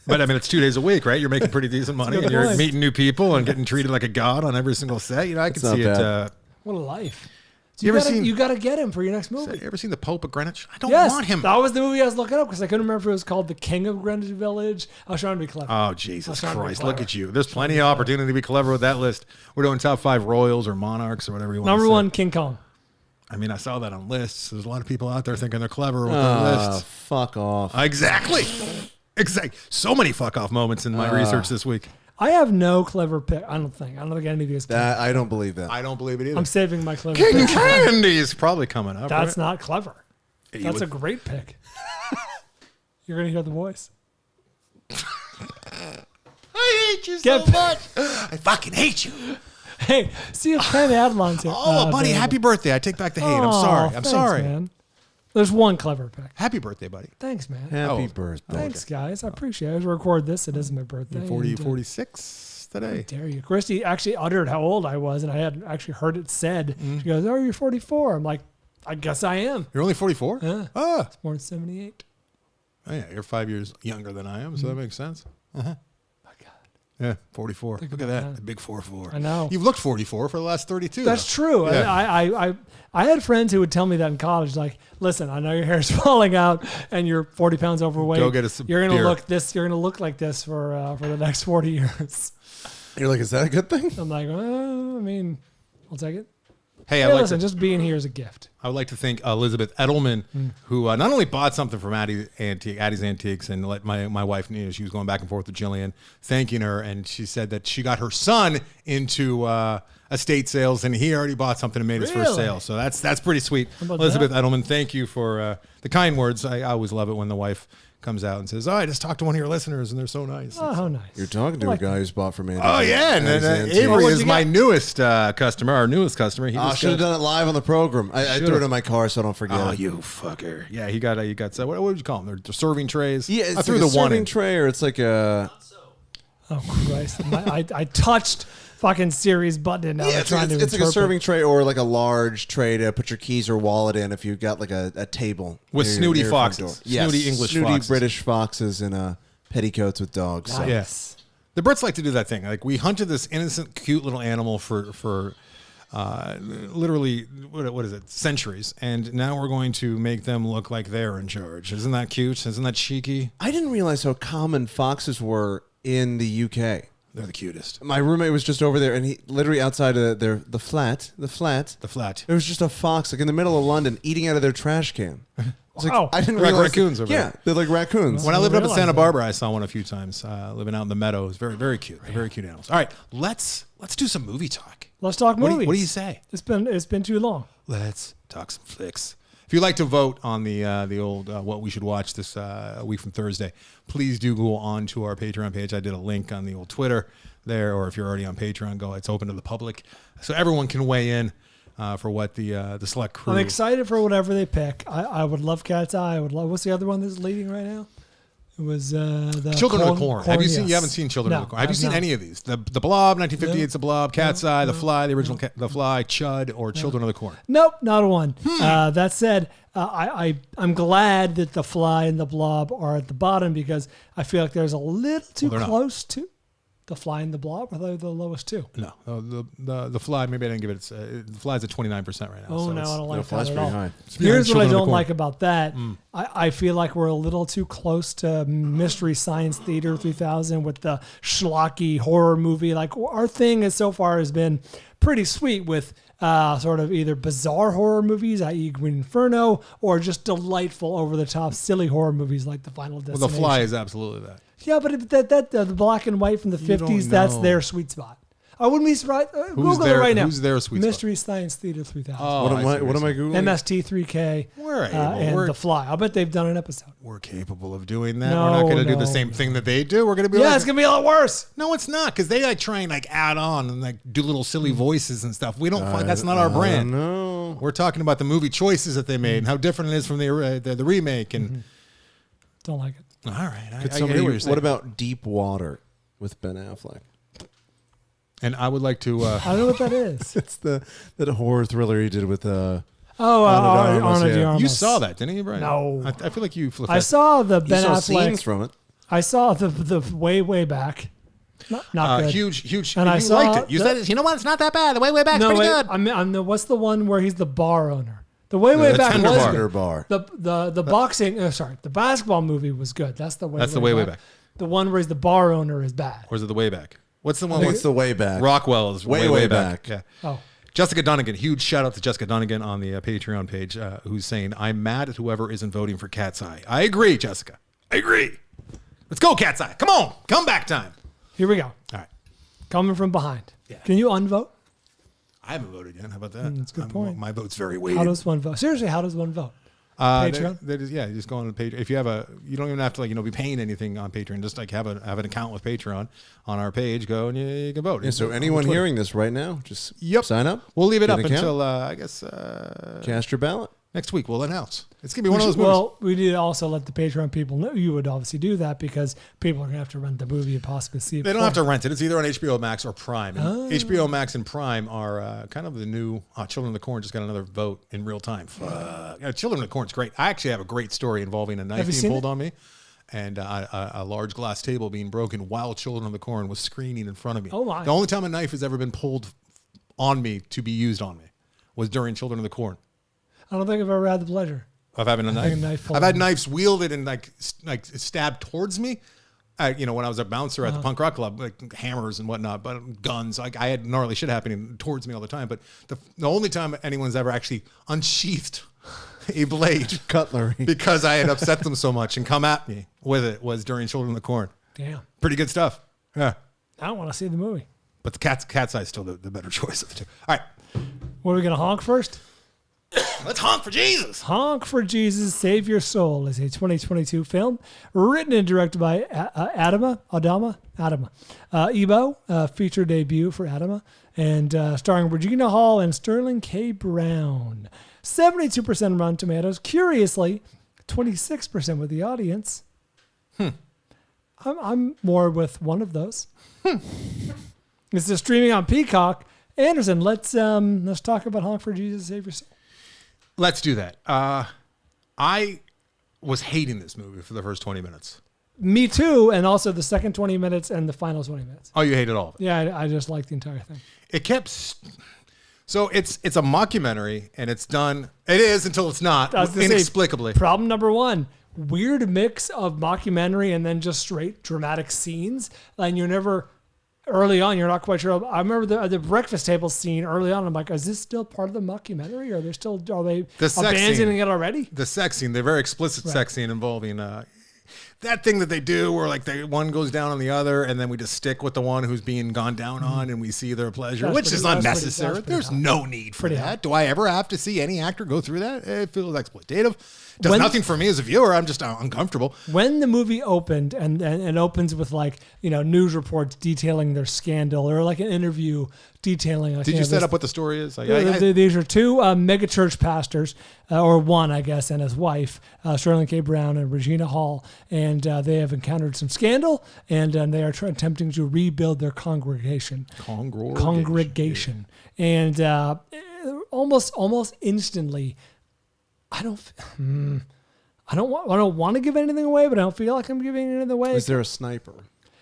But I mean, it's 2 days a week, right? You're making pretty decent money, and you're meeting new people and getting treated like a god on every single set. I can see it. What a life. So you got to get him for your next movie. You ever seen The Pope of Greenwich? I don't want him. That was the movie I was looking up because I couldn't remember if it was called The King of Greenwich Village. I was trying to be clever. Oh, Jesus Christ. Look at you. There's plenty of opportunity to be clever with that list. We're doing top 5 royals or monarchs or whatever you want Number to say. 1, King Kong. I mean, I saw that on lists. There's a lot of people out there thinking they're clever with their lists. Fuck off. Exactly. So many fuck off moments in my research this week. I have no clever pick. I don't think any of these. I don't believe that. I don't believe it either. I'm saving my clever King pick. Candy is probably coming up. That's right? not clever. That's a great pick. You're going to hear the voice. I hate you so much. I fucking hate you. Hey, see if Ken Adlon's here. Oh, buddy, happy birthday. I take back the hate. I'm sorry. I'm sorry. Man. There's one clever pick. Happy birthday, buddy. Thanks, man. Happy birthday. Thanks, guys. I appreciate it. As we record this, it is my birthday. 46 today. How dare you. Christy actually uttered how old I was, and I hadn't actually heard it said. She goes, "Oh, you're 44." I'm like, I guess I am. You're only 44? Yeah. I was born in 78. Oh, yeah, you're 5 years younger than I am, so that makes sense. Uh-huh. My God. Yeah, 44. Look at that. The big 4-4. I know. You've looked 44 for the last 32. That's true. Yeah. I had friends who would tell me that in college, like, listen, I know your hair's falling out and you're 40 pounds overweight. Go get us some You're gonna beer. You're gonna look like this for the next 40 years. You're like, is that a good thing? I'm like, I mean, I'll take it. Hey, just being here is a gift. I would like to thank Elizabeth Edelman, who not only bought something from Addie's Antiques and let my wife, she was going back and forth with Jillian, thanking her, and she said that she got her son into estate sales, and he already bought something and made his first sale. So that's pretty sweet. Elizabeth Edelman, thank you for the kind words. I always love it when the wife comes out and says, "Oh, I just talked to one of your listeners, and they're so nice." Oh, how nice! You're talking to a guy who's bought from Andy. Oh yeah, and Avery is my newest customer. Our newest customer. He should have done it live on the program. I threw it in my car so I don't forget. Oh, you fucker! Yeah, he got what would you call them? They're serving trays. Yeah, it's I threw like the a serving one in. tray, or it's like a. Oh Christ! I touched fucking Siri's button. Now Yeah, it's like a serving tray or like a large tray to put your keys or wallet in if you've got like a table with snooty foxes, yes, snooty English snooty foxes. British foxes in petticoats with dogs. So. Yes, the Brits like to do that thing. Like we hunted this innocent, cute little animal for literally what is it, centuries, and now we're going to make them look like they're in charge. Isn't that cute? Isn't that cheeky? I didn't realize how common foxes were in the UK. They're the cutest. My roommate was just over there, and he literally outside of the flat. There was just a fox like in the middle of London eating out of their trash can. Wow. I didn't They're like realize raccoons over there. Yeah, they're like raccoons. When I lived up in Santa Barbara, I saw one a few times. Living out in the meadow, it was very, very cute. They're very cute animals. All right, let's do some movie talk. Let's talk movies. What do you say? It's been too long. Let's talk some flicks. If you'd like to vote on the old what we should watch this week from Thursday, please do go on to our Patreon page. I did a link on the old Twitter there, or if you're already on Patreon, it's open to the public, so everyone can weigh in for what the select crew. I'm excited for whatever they pick. I would love Cat's Eye. I would love. What's the other one that's leading right now? It was the Children of the Corn. Have you seen? Yes. You haven't seen Children of No, the Corn. Have you seen not. any of these? The Blob, 1958's The Blob, Cat's Eye, The Fly, the original The Fly, Chud, or Children of the Corn? Nope, not a one. That said, I'm glad that The Fly and The Blob are at the bottom because I feel like there's a little too they're not. close to. The Fly and the Blob? Are they the lowest two? No, the Fly. Maybe I didn't give it. The Fly's at 29% right now. Oh so no, I don't like that Fly's at pretty all. high. Here's what I Children of the don't Corn. like about that. I feel like we're a little too close to Mystery Science Theater 3000 with the schlocky horror movie. Like our thing is so far has been pretty sweet with sort of either bizarre horror movies, i.e. Green Inferno, or just delightful over-the-top silly horror movies like The Final Well, Destination. the Fly is absolutely that. Yeah, but the black and white from the 50s, that's know. their sweet spot. I wouldn't be surprised. Google their- it right now. who's their sweet spot? Mystery Science Theater 3000. Oh, What I am see I you're saying. Googling? MST3K We're able. and We're- The Fly. I'll bet they've done an episode. We're capable of doing that. No, We're not going to do no, the same thing that they do. We're going to be Yeah, like, it's going to be a lot worse. no, it's not, because they like try and like add on and like do little silly voices and stuff. We don't find that's not our brand. No. We're talking about the movie choices that they made and how different it is from the remake. And Don't like it. all right, I Could hear somebody, what you're saying. what about Deep Water with Ben Affleck? And I would like to. I don't know what that is. It's that horror thriller he did with Oh, Arnold Arnold de de Armas, Armas. you saw that, didn't you, Brian? No. I feel like you. I saw the Ben saw Affleck. scenes from it. I saw the way back. Not good. Huge. And I you saw liked it. You the- said, you know what? It's not that bad. The way back's No, pretty wait. good. I'm the what's the one where he's the bar owner? The way back Tender was Bar. good. Bar. The boxing. The basketball movie was good. That's the way. That's the way back. The one where he's the bar owner is bad. Or is it the way back? What's the one? What's the way back? Rockwell is Way back. back. Yeah. Oh, Jessica Dunnigan, huge shout out to Jessica Dunnigan on the Patreon page, who's saying, I'm mad at whoever isn't voting for Cat's Eye. I agree, Jessica. I agree. Let's go, Cat's Eye. Come on. Comeback time. here we go. All right. Coming from behind. Yeah. Can you unvote? I haven't voted yet. How about that? That's a good point. My vote's very weighted. How does one vote? Seriously, how does one vote? Patreon? You just go on the Patreon. If you have you don't even have to be paying anything on Patreon. Just like have an account with Patreon on our page. Go and you can vote. Yeah, so anyone hearing this right now, just sign up. We'll leave it Get up an account. until I guess Cast your ballot. next week. We'll announce. It's gonna be one of those movies. Well, we need to also let the Patreon people know. You would obviously do that because people are going to have to rent the movie and possibly see it. They don't have to rent it. It's either on HBO Max or Prime. And Oh. HBO Max and Prime are kind of the new Children of the Corn just got another vote in real time. Children of the Corn's great. I actually have a great story involving a knife Have you being seen pulled it? on me and a large glass table being broken while Children of the Corn was screening in front of me. Oh, my. The only time a knife has ever been pulled on me to be used on me was during Children of the Corn. I don't think I've ever had the pleasure. Of having a Having knife. a knife pulled I've had on. knives wielded and like stabbed towards me. When I was a bouncer at the punk rock club, like hammers and whatnot, but guns, like I had gnarly shit happening towards me all the time. But the only time anyone's ever actually unsheathed a blade Cutlery. because I had upset them so much and come at me with it was during Children of the Corn. Damn. Pretty good stuff. Yeah. I don't want to see the movie. But the cat's eye is still the better choice of the two. All right. What are we going to honk first? Let's honk for Jesus. Honk for Jesus, Save Your Soul is a 2022 film written and directed by Adama. Ebo, feature debut for Adama, and starring Regina Hall and Sterling K. Brown. 72% Rotten Tomatoes. Curiously, 26% with the audience. I'm more with one of those. This is streaming on Peacock. Anderson, let's talk about Honk for Jesus, Save Your Soul. Let's do that. I was hating this movie for the first 20 minutes. Me too, and also the second 20 minutes and the final 20 minutes. Oh, you hated all of it? Yeah, I just like the entire thing. It kept... So it's a mockumentary, and it's done... It is until it's not, I was gonna say, inexplicably. Problem number one, weird mix of mockumentary and then just straight dramatic scenes. And you're never... Early on, you're not quite sure. I remember the breakfast table scene early on. I'm like, is this still part of the mockumentary? Are they The sex abandoning scene. it already? The sex scene, the very explicit sex scene involving that thing that they do where like one goes down on the other and then we just stick with the one who's being gone down on and we see their pleasure, That's which pretty- is that's pretty- unnecessary. that's pretty There's hot. no need for Pretty that. hot. Do I ever have to see any actor go through that? It feels exploitative. Does When- nothing for me as a viewer. I'm just uncomfortable. When the movie opened and opens with news reports detailing their scandal or like an interview detailing. Like, Did you set this- up what the story is? Like, These are two megachurch pastors, or one, I guess, and his wife, Sterling K. Brown and Regina Hall, and they have encountered some scandal, and they are attempting to rebuild their congregation. Congregation. And almost instantly, I don't want to give anything away, but I don't feel like I'm giving anything away. Is there a sniper?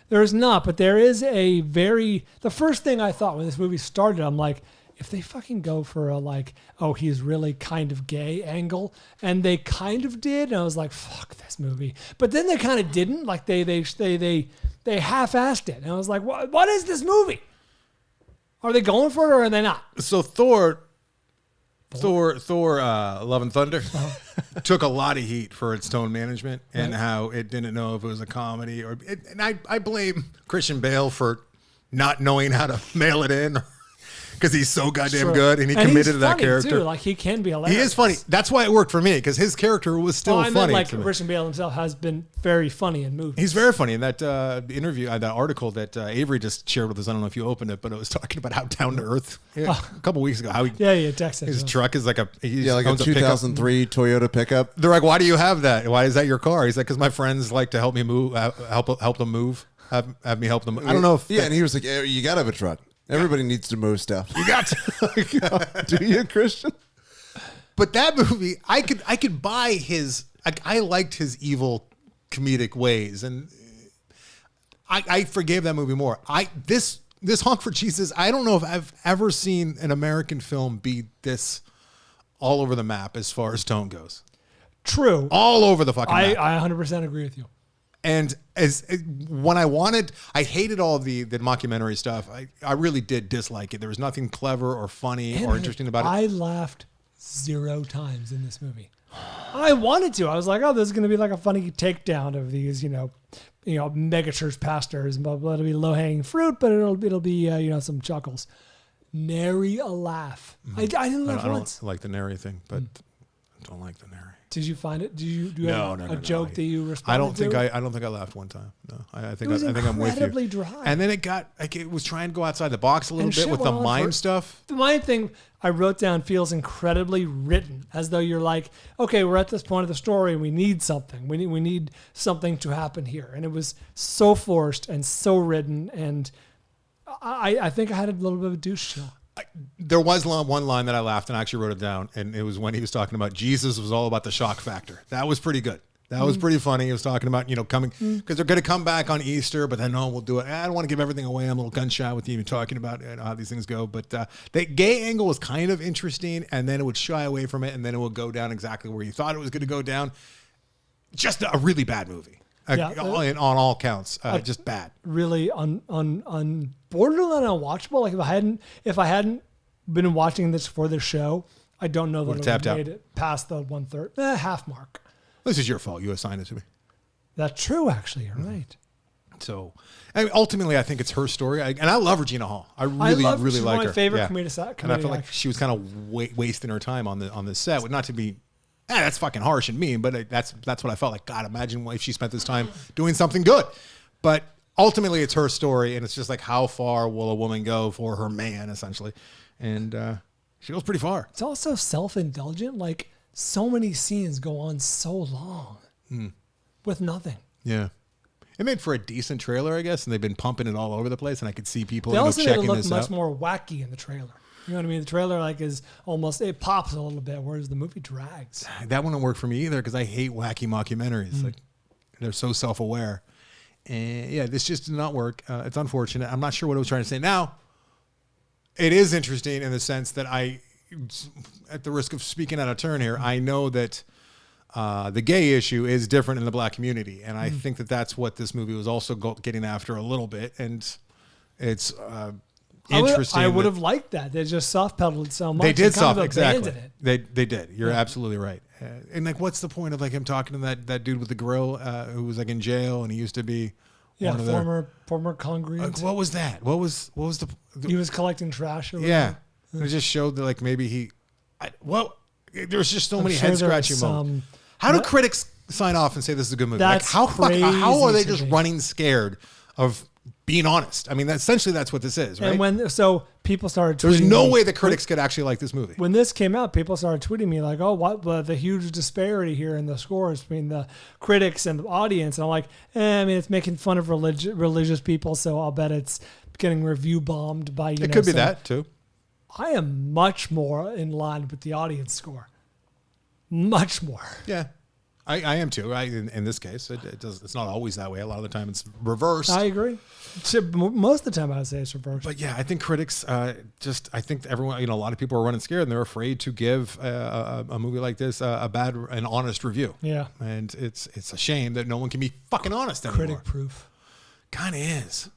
There is not, but there is a very... The first thing I thought when this movie started, I'm like, if they fucking go for a like, oh, he's really kind of gay angle, and they kind of did, and I was like, fuck this movie. But then they kind of didn't. Like they half-assed it, and I was like, what is this movie? Are they going for it or are they not? So Thor, Love and Thunder took a lot of heat for its tone management and how it didn't know if it was a comedy or. And I blame Christian Bale for not knowing how to mail it in. Because he's so goddamn good, and he committed to that character. Too. Like he can be hilarious. He is funny. That's why it worked for me, because his character was still funny. I meant like Christian Bale himself has been very funny in movies. He's very funny in that interview, that article that Avery just shared with us. I don't know if you opened it, but it was talking about how down to earth. A couple weeks ago, how he Texas. His truck is like a 2003 Toyota pickup. They're like, why do you have that? Why is that your car? He's like, because my friends like to help me move, help them move, have me help them. I don't know if and he was like, you gotta have a truck. Everybody needs to move stuff. You got to. Do you, Christian? But that movie, I could buy his. I liked his evil comedic ways, and I forgave that movie more. This Honk for Jesus. I don't know if I've ever seen an American film be this all over the map as far as tone goes. True. All over the fucking map. I 100% agree with you. And when I hated all the mockumentary stuff. I really did dislike it. There was nothing clever or funny or interesting about it. I laughed 0 times in this movie. I wanted to. I was like, oh, this is going to be like a funny takedown of these, mega church pastors. Blah, blah, it'll be low hanging fruit, but it'll be some chuckles. Nary a laugh. I didn't laugh once. I don't like the nary thing, but I don't like the nary. Did you find it? Do you have a joke that you responded I don't think I laughed one time. No, I think I'm with you. Incredibly dry. And then it was trying to go outside the box a little bit with the mime stuff. The mime thing I wrote down feels incredibly written, as though you're like, okay, we're at this point of the story and we need something. We need something to happen here. And it was so forced and so written, and I think I had a little bit of a douche chill. There was one line that I laughed, and I actually wrote it down, and it was when he was talking about Jesus was all about the shock factor. That was pretty good. That was pretty funny. He was talking about, coming, because they're going to come back on Easter, but then, no, we'll do it. I don't want to give everything away. I'm a little gun shy with you talking about how these things go. But the gay angle was kind of interesting, and then it would shy away from it, and then it would go down exactly where you thought it was going to go down. Just a really bad movie. On all counts, just bad. Really on borderline unwatchable. Like if I hadn't been watching this for the show, I don't know that I would have made it past the 1/3 half mark. This is your fault. You assigned it to me. That's true. Actually, you're right. So, ultimately, I think it's her story, and I love Regina Hall. I really like her. She's one of my favorite comedic. And I feel like she was kind of wasting her time on the set, not to be. That's fucking harsh and mean, but that's what I felt like. God, imagine if she spent this time doing something good. But ultimately, it's her story, and it's just like, how far will a woman go for her man, essentially? And she goes pretty far. It's also self-indulgent. Like, so many scenes go on so long with nothing. Yeah. It made for a decent trailer, I guess, and they've been pumping it all over the place, and I could see people checking this out. They also made it look much out. more wacky in the trailer. You know what I mean? The trailer is almost, it pops a little bit, whereas the movie drags. That wouldn't work for me either, because I hate wacky mockumentaries. Like, they're so self-aware. And yeah, this just did not work. It's unfortunate. I'm not sure what I was trying to say. Now, it is interesting in the sense that at the risk of speaking out of turn here, I know that the gay issue is different in the black community. And I think that that's what this movie was also getting after a little bit. And it's... interesting. I would have liked that. They just soft pedaled it so much. They did soft exactly. They did. You're absolutely right. And like, what's the point of like him talking to that dude with the grill who was like in jail and he used to be former congregant. What was that? What was the? He was collecting trash. Yeah, it just showed that like maybe there was just so many head scratching moments. How do critics sign off and say this is a good movie? That's like how are they just running scared of being honest? I mean, essentially that's what this is, right? And people started tweeting. There's no way the critics could actually like this movie. When this came out, people started tweeting me like, oh, what the huge disparity here in the scores between the critics and the audience. And I'm like, I mean, it's making fun of religious people, so I'll bet it's getting review bombed by, It could be that too. I am much more in line with the audience score. Much more. Yeah. I am too. In this case, it's not always that way. A lot of the time, it's reversed. I agree. Most of the time, I would say it's reversed. But yeah, I think critics I think everyone, a lot of people are running scared and they're afraid to give a movie like this an honest review. Yeah. And it's a shame that no one can be fucking honest anymore. Critic proof. Kind of is.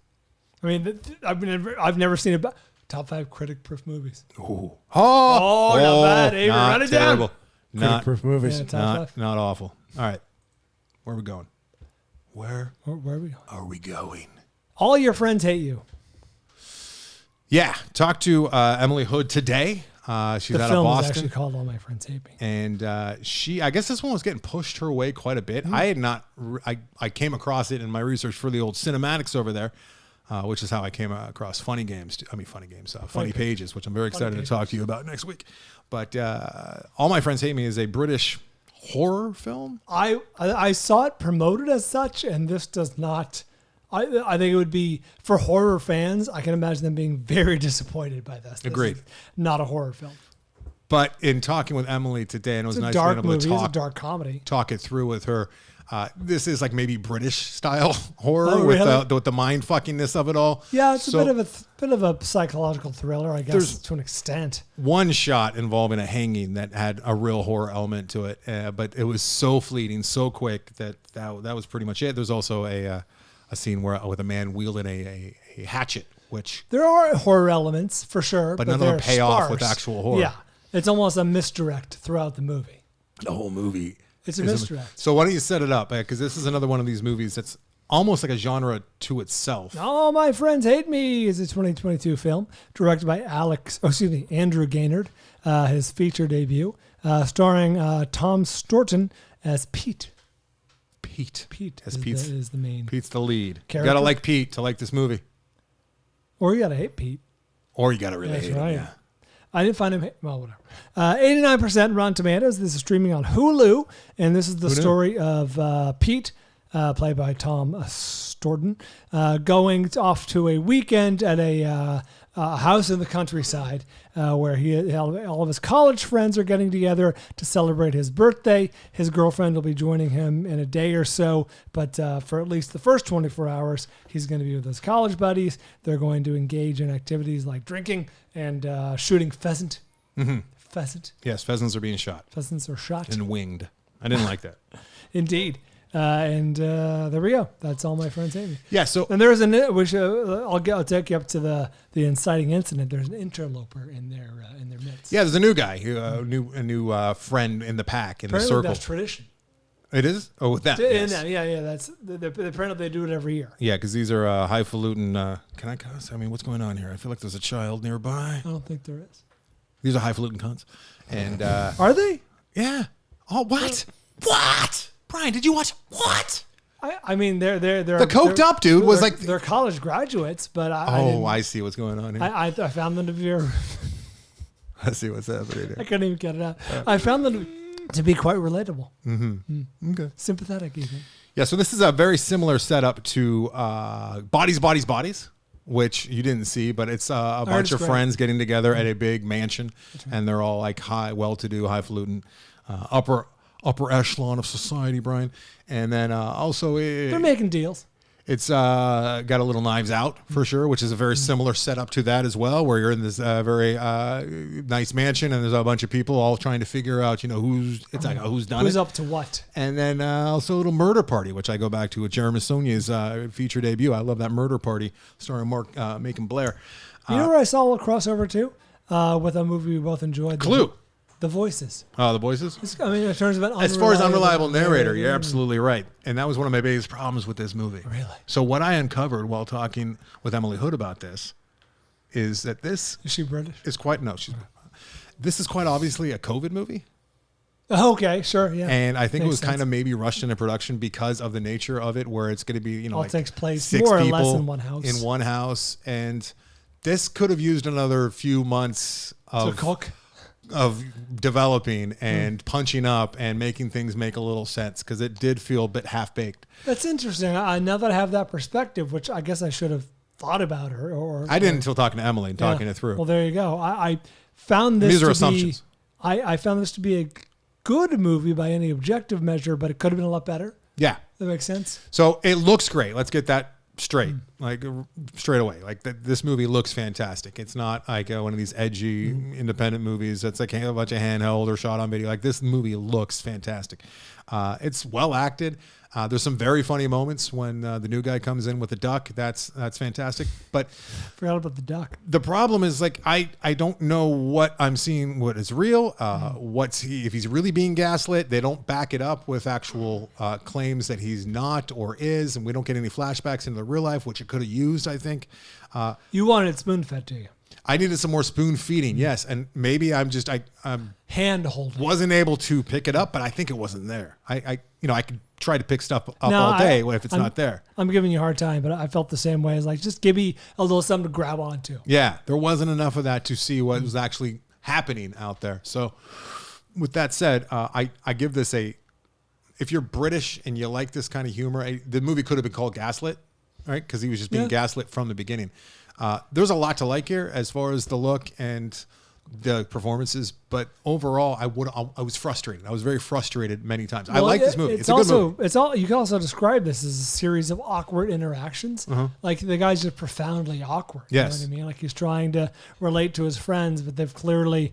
I mean, I've never seen a top 5 critic proof movies. Ooh. Oh, not bad. Avery, not run it terrible. down. Not Critic-proof movies. Yeah, top 5. not awful. All right. Where are we going? Where Where are we going? are we going? All your friends hate you. Yeah. Talked to Emily Hood today. She's The out of film is Boston. actually called All My Friends Hate Me. And I guess this one was getting pushed her way quite a bit. I had not, I came across it in my research for the old cinematics over there, which is how I came across Funny Pages, which I'm very excited to talk to you about next week. But All My Friends Hate Me is a British horror film. I saw it promoted as such, and this does not. I think it would be, for horror fans, I can imagine them being very disappointed by this. Agreed. This is not a horror film. But in talking with Emily today, and it was It's a nice dark being able movie. to It's a dark comedy. talk it through with her. This is like maybe British style horror Oh, with really? the mind fuckingness of it all. Yeah, it's So- a bit of a psychological thriller, I guess, There's- to an extent. One shot involving a hanging that had a real horror element to it, but it was so fleeting, so quick that was pretty much it. There's also a scene with a man wielding a hatchet, which There are horror elements for sure, But none of them they're pay off with sparse. actual horror. Yeah, it's almost a misdirect throughout the movie. the whole movie It's a is misdirect. So why don't you set it up? Because this is another one of these movies that's almost like a genre to itself. All My Friends Hate Me is a 2022 film directed by Andrew Gaynard, his feature debut, starring Tom Storton as Pete. Pete As is the main. Pete's the lead. You Character? gotta like Pete to like this movie, Or you gotta hate Pete. or you gotta really That's hate right. him. Yeah. I didn't find him. Well, whatever. 89% Rotten Tomatoes. This is streaming on Hulu, and this is the Who knew? story of Pete, played by Tom Storton, going off to a weekend at a house in the countryside where all of his college friends are getting together to celebrate his birthday. His girlfriend will be joining him in a day or so, but for at least the first 24 hours, he's going to be with his college buddies. They're going to engage in activities like drinking and shooting pheasant. Mm-hmm. Pheasant. Yes, pheasants are being shot Pheasants are shot. and winged. I didn't like that. Indeed. And there we go. That's All My Friends Hate Me. Yeah. So And there's which I'll take you up to the inciting incident. There's an interloper in their midst. yeah, there's a new guy, a new friend in the pack in the Apparently circle. that's tradition. It is. Oh, with that. And, Yes. yeah. That's apparently they do it every year. Yeah, because these are highfalutin. Can I cuss? I mean, what's going on here? I feel like there's a child nearby. I don't think there is. These are highfalutin cunts. And Are they? yeah. Oh, what? What? Brian, did you watch what? I mean they're The coked up dude was like. they're college graduates, but I see what's going on here. I found them to be I see what's happening I here. couldn't even get it out. I found them to be quite relatable, Okay. sympathetic even. Yeah, so this is a very similar setup to Bodies, which you didn't see, but it's a bunch it's of great. friends getting together at a big mansion, and they're all like well-to-do, highfalutin, upper echelon of society, Brian. And then also They're making deals. it's got a little Knives Out for sure, which is a very similar setup to that as well, where you're in this very nice mansion and there's a bunch of people all trying to figure out, who's done Who's it. up to what? And then also a little Murder Party, which I go back to with Jeremy Saulnier's feature debut. I love that Murder Party starring Mark Macon Blair. You know where I saw a little crossover too? With a movie we both enjoyed. Clue. The Voices. The Voices? In terms of As far as unreliable narrator, you're absolutely right. And that was one of my biggest problems with this movie. Really? So what I uncovered while talking with Emily Hood about this is that this Is she British? is this is quite obviously a COVID movie. Okay, sure, yeah. And I think it Makes was kind sense. of maybe rushed into production because of the nature of it, where it's going to be, All like takes place 6 more or less people in one house. In one house. And this could have used another few months To cook. of developing and punching up and making things make a little sense, because it did feel a bit half-baked. That's interesting. Now that I have that perspective, which I guess I should have thought about her. Or I didn't until talking to Emily and talking Yeah. it through. Well, there you go. I found this These are to assumptions. Be, I found this to be good movie by any objective measure, but it could have been a lot better. Yeah. That makes sense. So it looks great. Let's get that straight, like straight away. Like this movie looks fantastic. It's not like one of these edgy independent movies that's like a bunch of handheld or shot on video. Like this movie looks fantastic. It's well acted. There's some very funny moments when the new guy comes in with a duck. That's fantastic. But Forgot about the duck. the problem is like I don't know what I'm seeing, what is real, if he's really being gaslit. They don't back it up with actual claims that he's not or is, and we don't get any flashbacks into the real life, which it could have used, I think. You wanted spoon fed to you. I needed some more spoon feeding, yes, and maybe I Hand holding. wasn't able to pick it up, but I think it wasn't there. I could try to pick stuff up No, all day if it's not there. I'm giving you a hard time, but I felt the same way. It's like, just give me a little something to grab onto. Yeah, there wasn't enough of that to see what was actually happening out there. So with that said, I give this if you're British and you like this kind of humor, the movie could have been called Gaslit, right? Because he was just being gaslit from the beginning. There's a lot to like here as far as the look and the performances, but overall, I was frustrated. I was very frustrated many times. I like this movie. It's a good movie. You can also describe this as a series of awkward interactions. Like the guy's just profoundly awkward. Yes. You know what I mean? Like he's trying to relate to his friends, but they've clearly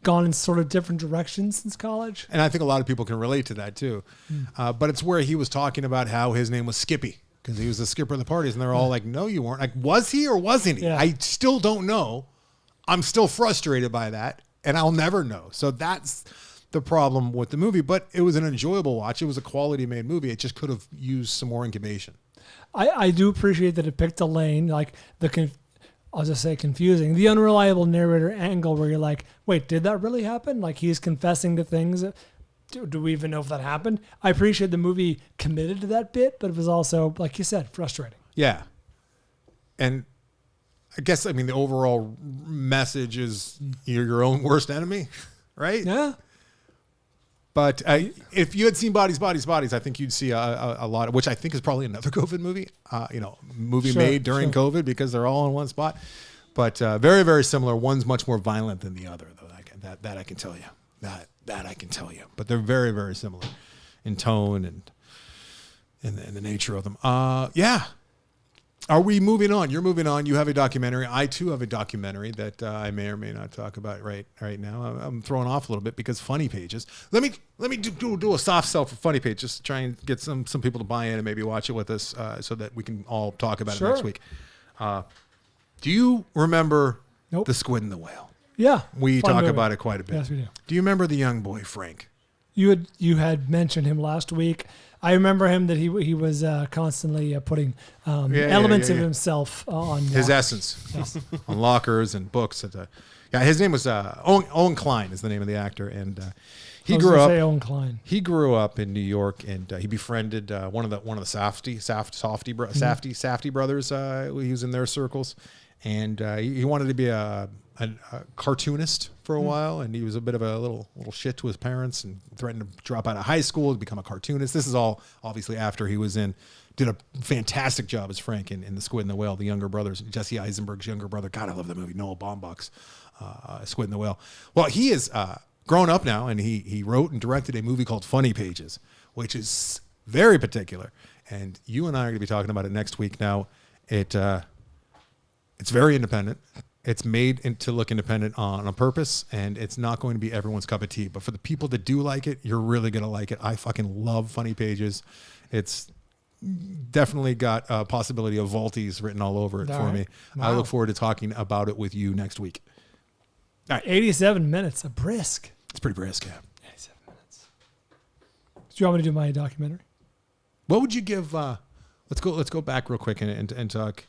gone in sort of different directions since college. And I think a lot of people can relate to that too. But it's where he was talking about how his name was Skippy because he was the skipper of the parties, and they're all like, "No, you weren't." Like, was he or wasn't he? Yeah. I still don't know. I'm still frustrated by that, and I'll never know. So that's the problem with the movie, but it was an enjoyable watch. It was a quality made movie. It just could have used some more incubation. I do appreciate that it picked a lane, like I'll just say confusing, the unreliable narrator angle where you're like, wait, did that really happen? Like he's confessing to things. Do we even know if that happened? I appreciate the movie committed to that bit, but it was also, like you said, frustrating. Yeah. And I guess, the overall message is you're your own worst enemy, right? Yeah. But if you had seen Bodies, I think you'd see a lot of, which I think is probably another COVID movie, made during COVID because they're all in one spot. But very, very similar. One's much more violent than the other, though. That I can tell you. That I can tell you. But they're very, very similar in tone and the nature of them. Yeah. Are we moving on? You're moving on. You have a documentary. I too have a documentary that I may or may not talk about right now. I'm throwing off a little bit because Funny Pages. Let me do a soft sell for Funny Pages. Just try and get some people to buy in and maybe watch it with us so that we can all talk about it next week. Do you remember The Squid and the Whale? Yeah. We talk about it quite a bit. Yes, we do. Do you remember the young boy Frank? You had mentioned him last week. I remember him that he was constantly putting elements of himself on his lockers. essence on lockers and books. His name was Owen Klein is the name of the actor, and he grew up. Owen Klein. He grew up in New York, and he befriended one of the Safdie brothers. He was in their circles, and he wanted to be a cartoonist for a while, and he was a bit of a little shit to his parents and threatened to drop out of high school to become a cartoonist. This is all obviously after he did a fantastic job as Frank in The Squid and the Whale, the younger brothers, Jesse Eisenberg's younger brother. God, I love that movie. Noah Baumbach's Squid and the Whale. Well, he is grown up now, and he wrote and directed a movie called Funny Pages, which is very particular. And you and I are going to be talking about it next week. Now, it's very independent. It's made to look independent on a purpose, and it's not going to be everyone's cup of tea. But for the people that do like it, you're really going to like it. I fucking love Funny Pages. It's definitely got a possibility of Vaulties written all over it for me. Wow. I look forward to talking about it with you next week. All right. 87 minutes, a brisk. It's pretty brisk, yeah. 87 minutes. Do you want me to do my documentary? What would you give? Let's go back real quick and talk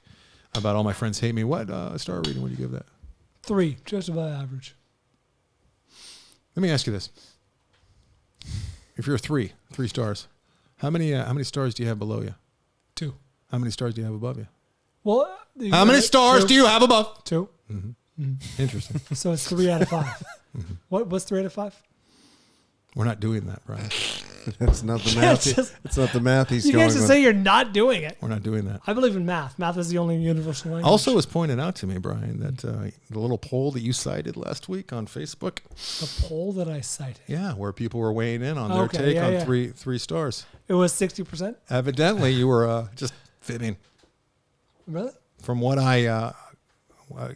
about All My Friends Hate Me. What star rating would you give that? 3, just about average. Let me ask you this: if you're 3 stars, how many stars do you have below you? 2. How many stars do you have above you? Well, how many stars do you have above? 2. Mm-hmm. Mm-hmm. Interesting. So it's 3 out of 5. What's 3 out of 5? We're not doing that, Bryan. That's not the math. It's not the math he's You going can't just with. say you're not doing it. We're not doing that. I believe in math. Math is the only universal language. Also, was pointed out to me, Brian, that the little poll that you cited last week on Facebook. The poll that I cited. Yeah, where people were weighing in on their take on three stars. It was 60%. Evidently, you were just fibbing. Really? From what I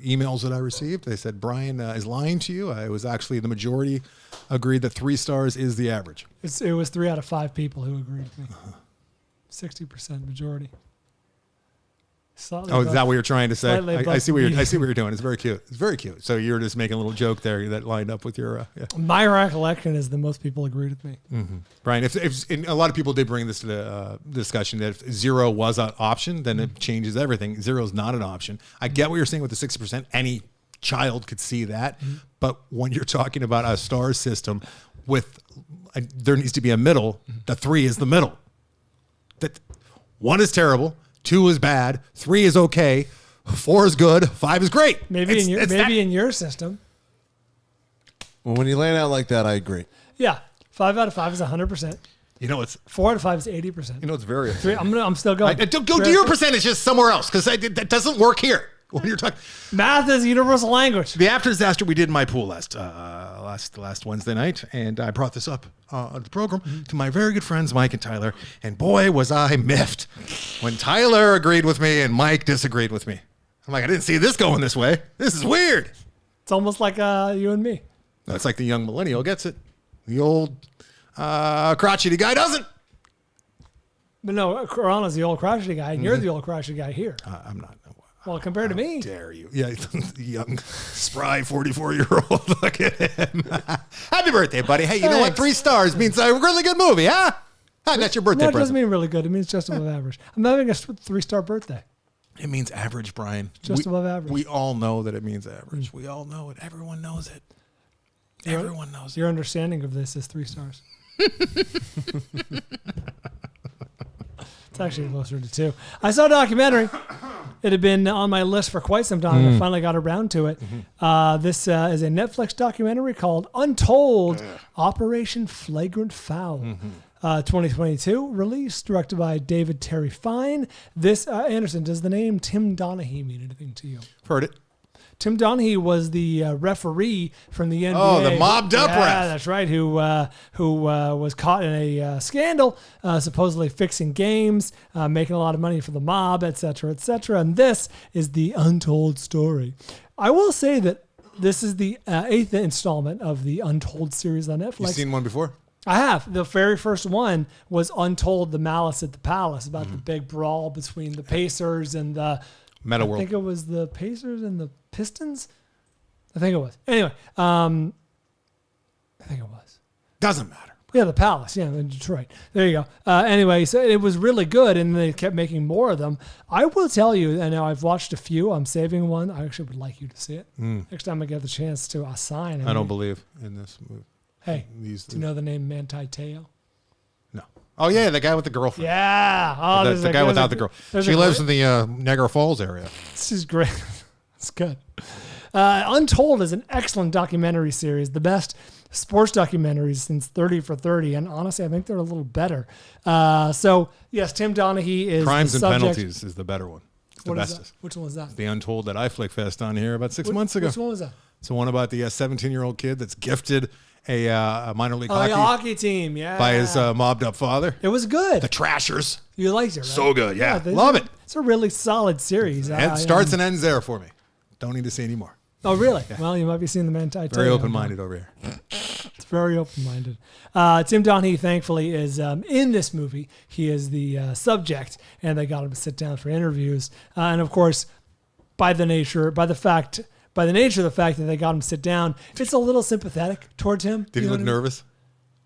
emails that I received, they said Brian is lying to you. It was actually the majority agreed that 3 stars is the average. It was 3 out of 5 people who agreed with me. 60% majority. Slightly Oh, is above- that what you're trying to say? slightly I above see what median. you're doing. It's very cute. It's very cute. So you're just making a little joke there that lined up with your. Yeah. My recollection is that most people agreed with me. Brian, if and a lot of people did bring this to the discussion that if 0 was an option, then it changes everything. 0 is not an option. I get what you're saying with the 60%. Any child could see that, but when you're talking about a star system, there needs to be a middle. The 3 is the middle. That 1 is terrible, 2 is bad, 3 is okay, 4 is good, 5 is great. Maybe in your system. Well, when you lay it out like that, I agree. Yeah. 5 out of 5 is 100%. You know, it's 4 out of 5 is 80%. you know it's very. I'm still going. Go do your percentages somewhere else because that doesn't work here. When you're talking Math is universal language. the after disaster, we did my pool last Wednesday night, and I brought this up on the program to my very good friends Mike and Tyler, and boy was I miffed when Tyler agreed with me and Mike disagreed with me. I'm like, I didn't see this going this way. This is weird. It's almost like you and me. That's like the young millennial gets it. The old crotchety guy doesn't. But no, Corana's the old crotchety guy, and you're the old crotchety guy here. I'm not. Well, compared to me. Dare you? Yeah, young, spry 44-year-old. Look at him. Happy birthday, buddy. Hey, you know what? Thanks. 3 stars means a really good movie, huh? That's your birthday No, it doesn't present. mean really good. It means just above average. I'm having a 3-star birthday. It means average, Brian. Just above average. We all know that it means average. We all know it. Everyone knows it. Everyone knows it. Your understanding of this is 3 stars. It's actually closer to 2. I saw a documentary. It had been on my list for quite some time. I finally got around to it. This is a Netflix documentary called Untold, Operation Flagrant Foul. 2022 release, directed by David Terry Fine. This, Anderson, does the name Tim Donaghy mean anything to you? Heard it. Tim Donaghy was the referee from the NBA. Oh, the mobbed up yeah, ref. That's right. Who was caught in a scandal, supposedly fixing games, making a lot of money for the mob, et cetera, et cetera. And this is the Untold story. I will say that this is the 8th installment of the Untold series on Netflix. You seen one before? I have. The very first one was Untold: The Malice at the Palace, about the big brawl between the Pacers and the Meta I World. think it was the Pacers and the Pistons. I think it was. Anyway, I think it was. Doesn't matter. Yeah, the Palace. Yeah, in Detroit. There you go. Anyway, so it was really good, and they kept making more of them. I will tell you, I know I've watched a few. I'm saving one. I actually would like you to see it. Next time I get the chance to assign. I don't believe in this movie. Hey, do you know the name Manti Te'o? No. Oh, yeah, the guy with the girlfriend. Yeah. Oh, The guy without the girl. She lives in the Niagara Falls area. This is great. It's good. Untold is an excellent documentary series, the best sports documentaries since 30 for 30, and honestly, I think they're a little better. So, yes, Tim Donaghy is Crimes the and subject. Penalties is the better one. It's the What is bestest. that? Which one was that? The Untold that I flick fest on here about 6 months ago. Which one was that? It's the one about the 17-year-old kid that's gifted a minor league Oh, the hockey hockey team, yeah. by his mobbed up father. It was good. The Trashers. You liked it, right? So good, yeah. they- Love it. It's a really solid series. And starts and ends there for me. Don't need to see any more. Oh, really? Well, you might be seeing the Manti Te'o. Very open-minded over here. It's very open-minded. Tim Donaghy, thankfully, is in this movie. He is the subject, and they got him to sit down for interviews. And of course, by the nature of the fact that they got him to sit down, it's a little sympathetic towards him. Did he You know look what I mean? nervous?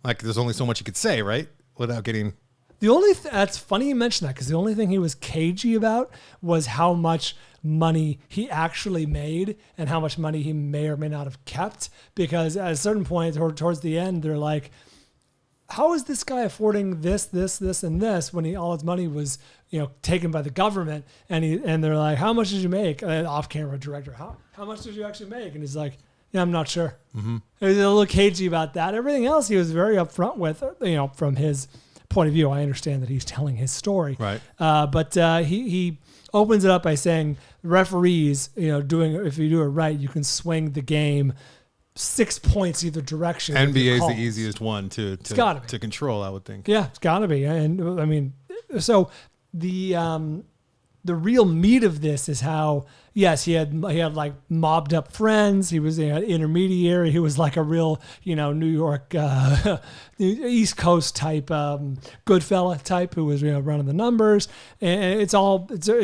Like there's only so much you could say, right? Without getting... The only that's funny you mention that, because the only thing he was cagey about was how much money he actually made and how much money he may or may not have kept. Because at a certain point towards the end, they're like, how is this guy affording this, and this when all his money was, taken by the government? And they're like, how much did you make? Off-camera director, how much did you actually make? And he's like, Yeah, I'm not sure. Mm-hmm. He was a little cagey about that. Everything else he was very upfront with, from his point of view. I understand that he's telling his story. Right. But he opens it up by saying referees, if you do it right, you can swing the game 6 points either direction. NBA is the easiest one to control, I would think. Yeah, it's got to be. And I mean, so the real meat of this is how, yes, he had like mobbed up friends. He was an intermediary. He was like a real, New York, East Coast type, good fella type who was, running the numbers. And it's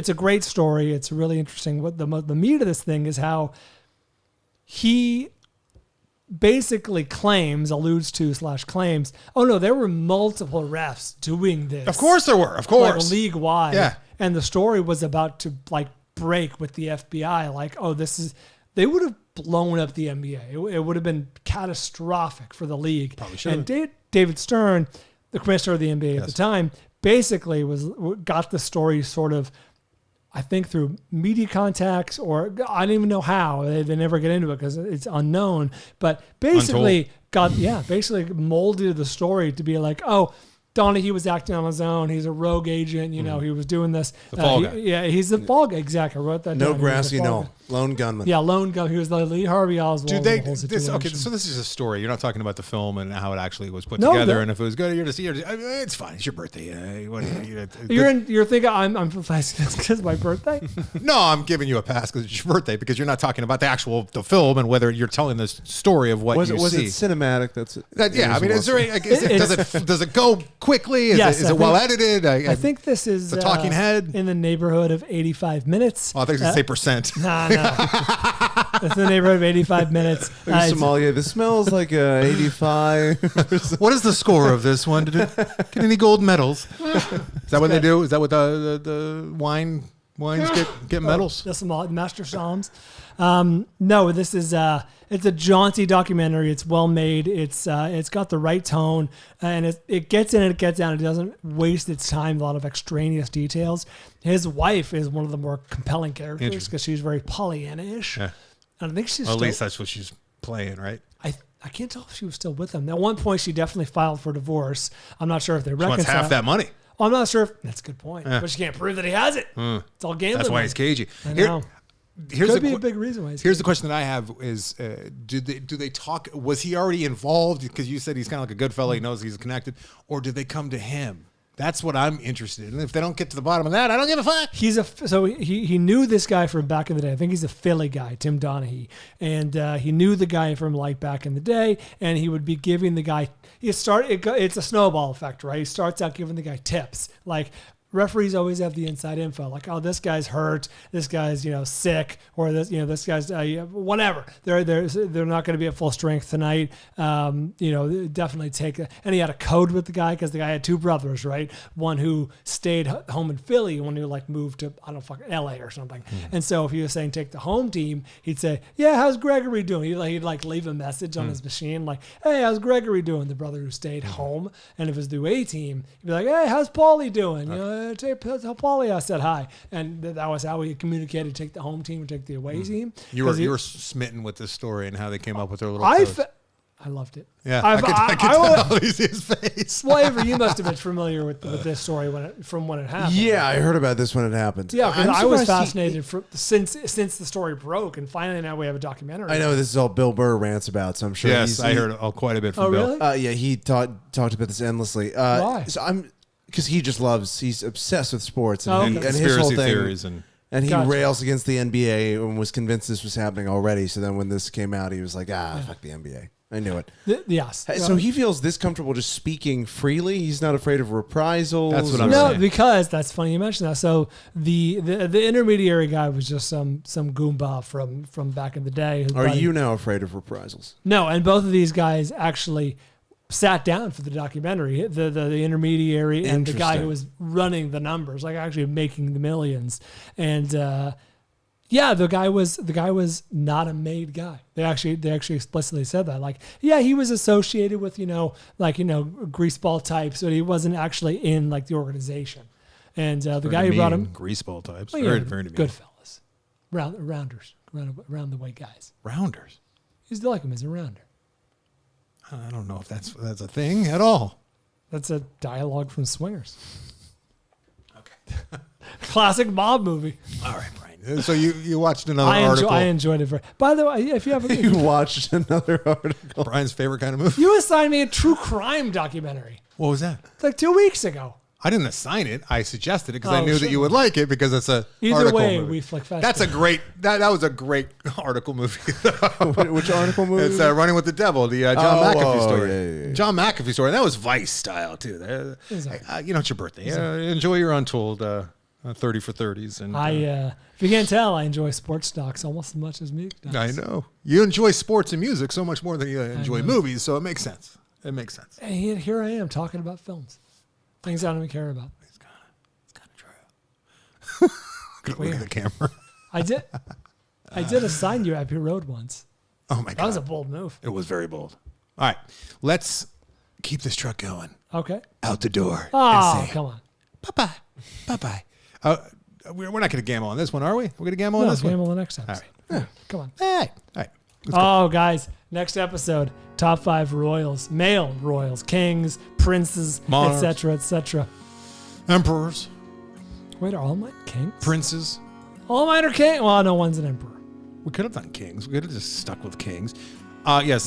a great story. It's really interesting. What the meat of this thing is how he basically claims, oh no, there were multiple refs doing this. Of course there were. Of course. Like league wide. Yeah. And the story was about to like break with the FBI. Like, they would have blown up the NBA. It would have been catastrophic for the league. Probably should. And David Stern, the commissioner of the NBA at the time, basically got the story sort of, I think through media contacts, or I don't even know how. They never get into it because it's unknown. But basically basically molded the story to be like, oh, Donaghy was acting on his own. He's a rogue agent. He was doing this. The fall guy. Yeah, he's the fall guy. Exactly. I wrote that No down. grassy knoll. Lone gunman. Yeah, lone gun. He was the Lee Harvey Oswald. Okay, so this is a story. You're not talking about the film and how it actually was put No, together, and if it was good. You're just it's fine. It's your birthday. You're thinking I'm because my birthday. No, I'm giving you a pass because it's your birthday, because you're not talking about the film and whether you're telling the story of what you see. Was it cinematic? Does it go quickly? Is it well edited? I think this is the talking head in the neighborhood of 85 minutes. Oh, I think it's say percent. No. It's in the neighborhood of 85 minutes. Somalia, this smells like 85. What is the score of this one? Did it get any gold medals? Is that what they do? Is that what the wines get medals? The Master Psalms. No, this is it's a jaunty documentary. It's well made. It's got the right tone, and it gets in and it gets out. It doesn't waste its time with a lot of extraneous details. His wife is one of the more compelling characters because she's very Pollyanna-ish. Yeah. And I think she's at least that's what she's playing, right? I can't tell if she was still with him. At one point, she definitely filed for divorce. I'm not sure if they reconciled. She wants half that money. I'm not sure if that's a good point, but she can't prove that he has it. It's all gambling. That's why he's cagey. I know. Could be a big reason why. Here's the question that I have is, do they talk? Was he already involved? Because you said he's kind of like a good fellow. He knows he's connected. Or did they come to him? That's what I'm interested in. And if they don't get to the bottom of that, I don't give a fuck. He knew this guy from back in the day. I think he's a Philly guy, Tim Donaghy. And he knew the guy from like back in the day. And he would be giving the guy, it's a snowball effect, right? He starts out giving the guy tips. Like, referees always have the inside info, like, oh, this guy's hurt, this guy's sick, or this guy's whatever. They're not going to be at full strength tonight. Definitely take and he had a code with the guy because the guy had two brothers, right? One who stayed home in Philly, one who moved to LA or something. And so if he was saying take the home team, he'd say, yeah, how's Gregory doing? He'd leave a message on his machine like, hey, how's Gregory doing? The brother who stayed home. And if it was the away team, he'd be like, hey, how's Paulie doing? Tell Paulie I said hi, and that was how we communicated. Take the home team, or take the away team. You were smitten with this story and how they came up with their little. I loved it. Yeah, I could tell. You see his face. Well, Avery, you must have been familiar with this story when it happened. Yeah, I heard about this when it happened. Yeah, because I was fascinated since the story broke, and finally now we have a documentary. I know this is all Bill Burr rants about, so I'm sure. Yes, I heard quite a bit from Bill. Really? Yeah, he talked about this endlessly. Why? So because he's obsessed with sports and his whole thing, theories and he rails against the NBA and was convinced this was happening already. So then when this came out, he was like, fuck the NBA. I knew it. Yes. So he feels this comfortable just speaking freely. He's not afraid of reprisals. That's what I'm saying. No, because that's funny you mentioned that. So the intermediary guy was just some goomba from back in the day. Are you now afraid of reprisals? No, and both of these guys actually sat down for the documentary, the intermediary and the guy who was running the numbers, like actually making the millions. And the guy was not a made guy. They actually explicitly said that. Like, yeah, he was associated with, greaseball types, but he wasn't actually in the organization. And the guy who brought him, greaseball types, well, very, very good fellas, rounders, round the way guys. Rounders. You still like him as a rounder. I don't know if that's a thing at all. That's a dialogue from Swingers. Okay. Classic mob movie. All right, Brian. So you watched another article. I enjoyed it. By the way, if you haven't, You watched another article. Brian's favorite kind of movie. you assigned me a true crime documentary What was that? like 2 weeks ago. I didn't assign it. I suggested it because I Oh, knew sure. that you would like it because it's a Either article way, movie. we flick fast. That's a great. That was a great article movie. Which article movie? It's Running with the Devil, the John McAfee story. yeah. John McAfee story. And that was Vice style too. Is it? It's your birthday. Enjoy your Untold 30 for 30s. And if you can't tell, I enjoy sports docs almost as much as music docs. I know you enjoy sports and music so much more than you enjoy movies. So it makes sense. It makes sense. And here I am talking about films, things I don't even care about. It's kind of true. Look at the camera. I did assign you Abbey Road once. Oh my god, That was a bold move. it was very bold. All right, let's keep this truck going. Okay. Out the door. Oh, and say, come on. bye bye, bye bye. We're not going to gamble on this one, are we? We're going to gamble on No, this one. gamble the next episode. All right. Come on. All right. All right. Oh, guys, next episode, top 5 royals, male royals, kings, princes, Monarchs. etc., etc. Emperors, Wait, are all mine kings? princes. All mine are king. Well, no one's an emperor. We could have done kings. We could have just stuck with kings. It's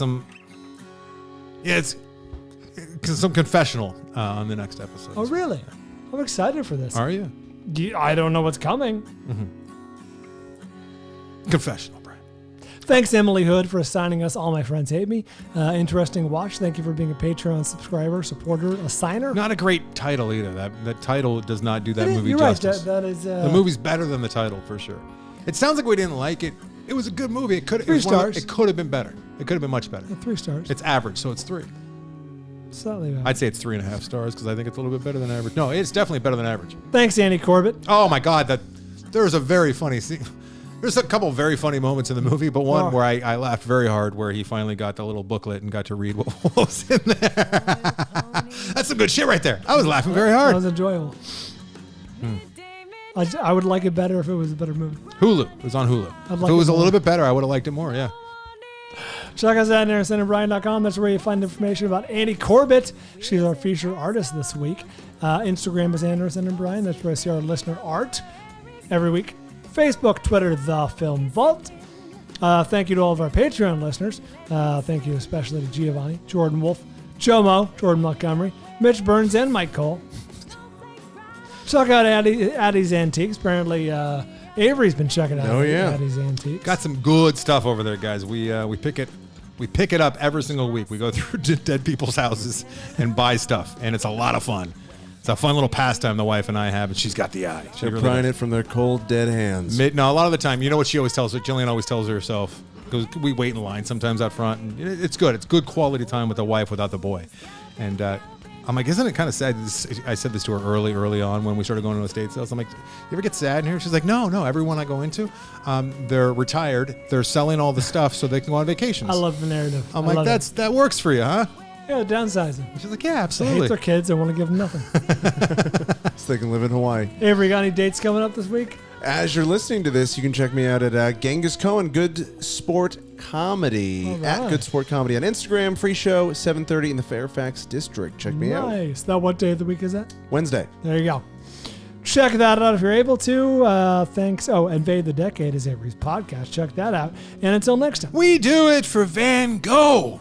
some confessional on the next episode. Oh, really? I'm excited for this. Are you? I don't know what's coming. Confessional, Brian. Thanks, Emily Hood, for assigning us All My Friends Hate Me. Interesting watch. Thank you for being a Patreon subscriber, supporter, a signer. Not Not a great title either. That title does not do that movie You're justice. right. That is. The movie's better than the title for sure. It sounds like we didn't like it. It was a good movie. It could. 3 stars. It could have been better. It could have been much better. 3 stars. It's average, so it's 3. Slightly better. I'd say it's 3.5 stars because I think it's a little bit better than average. No, it's definitely better than average. Thanks, Andy Corbett. Oh my God, there's a very funny scene. There's a couple very funny moments in the movie, but one where I laughed very hard where he finally got the little booklet and got to read what was in there. That's some good shit right there. I was laughing very That hard. was enjoyable. I would like it better if it was a better movie. Hulu. It was on Hulu. I'd If like it was it a little more. bit better, I would have liked it more, yeah. Check us out at AndersonandBryan.com. That's where you find information about Annie Corbett. She's our featured artist this week. Instagram is Anderson and Bryan. That's where I see our listener art every week. Facebook, Twitter, The Film Vault. Thank you to all of our Patreon listeners. Thank you especially to Giovanni, Jordan Wolf, Joe Mo, Jordan Montgomery, Mitch Burns, and Mike Cole. Check out Addie's Antiques. Apparently, Avery's been checking out Addie's Antiques. Got some good stuff over there, guys. We pick it up every single week. We go through dead people's houses and buy stuff, and it's a lot of fun. It's a fun little pastime the wife and I have, and she's got the eye. She They're really prying does. it from their cold, dead hands. No, a lot of the time, you know what she always tells her? Jillian always tells her herself, because we wait in line sometimes out front, and it's good. It's good quality time with the wife without the boy. And I'm like, isn't it kind of sad? I said this to her early on when we started going to estate sales. I'm like, you ever get sad in here? She's like, no. Everyone I go into, they're retired. They're selling all the stuff so they can go on vacations. I love the narrative. I'm like, that works for you, huh? Yeah, downsizing. She's like, yeah, They hate absolutely. their kids. They want to give them nothing. So they can live in Hawaii. Avery, got any dates coming up this week? As you're listening to this, you can check me out at Genghis Cohen, Good Sport Comedy. All right. At Good Sport Comedy on Instagram. Free show, 7:30 in the Fairfax District. Check me out. Nice. Now, what day of the week is that? Wednesday. There you go. Check that out if you're able to. Thanks. Oh, Invade the Decade is Avery's podcast. Check that out. And until next time. We do it for Van Gogh.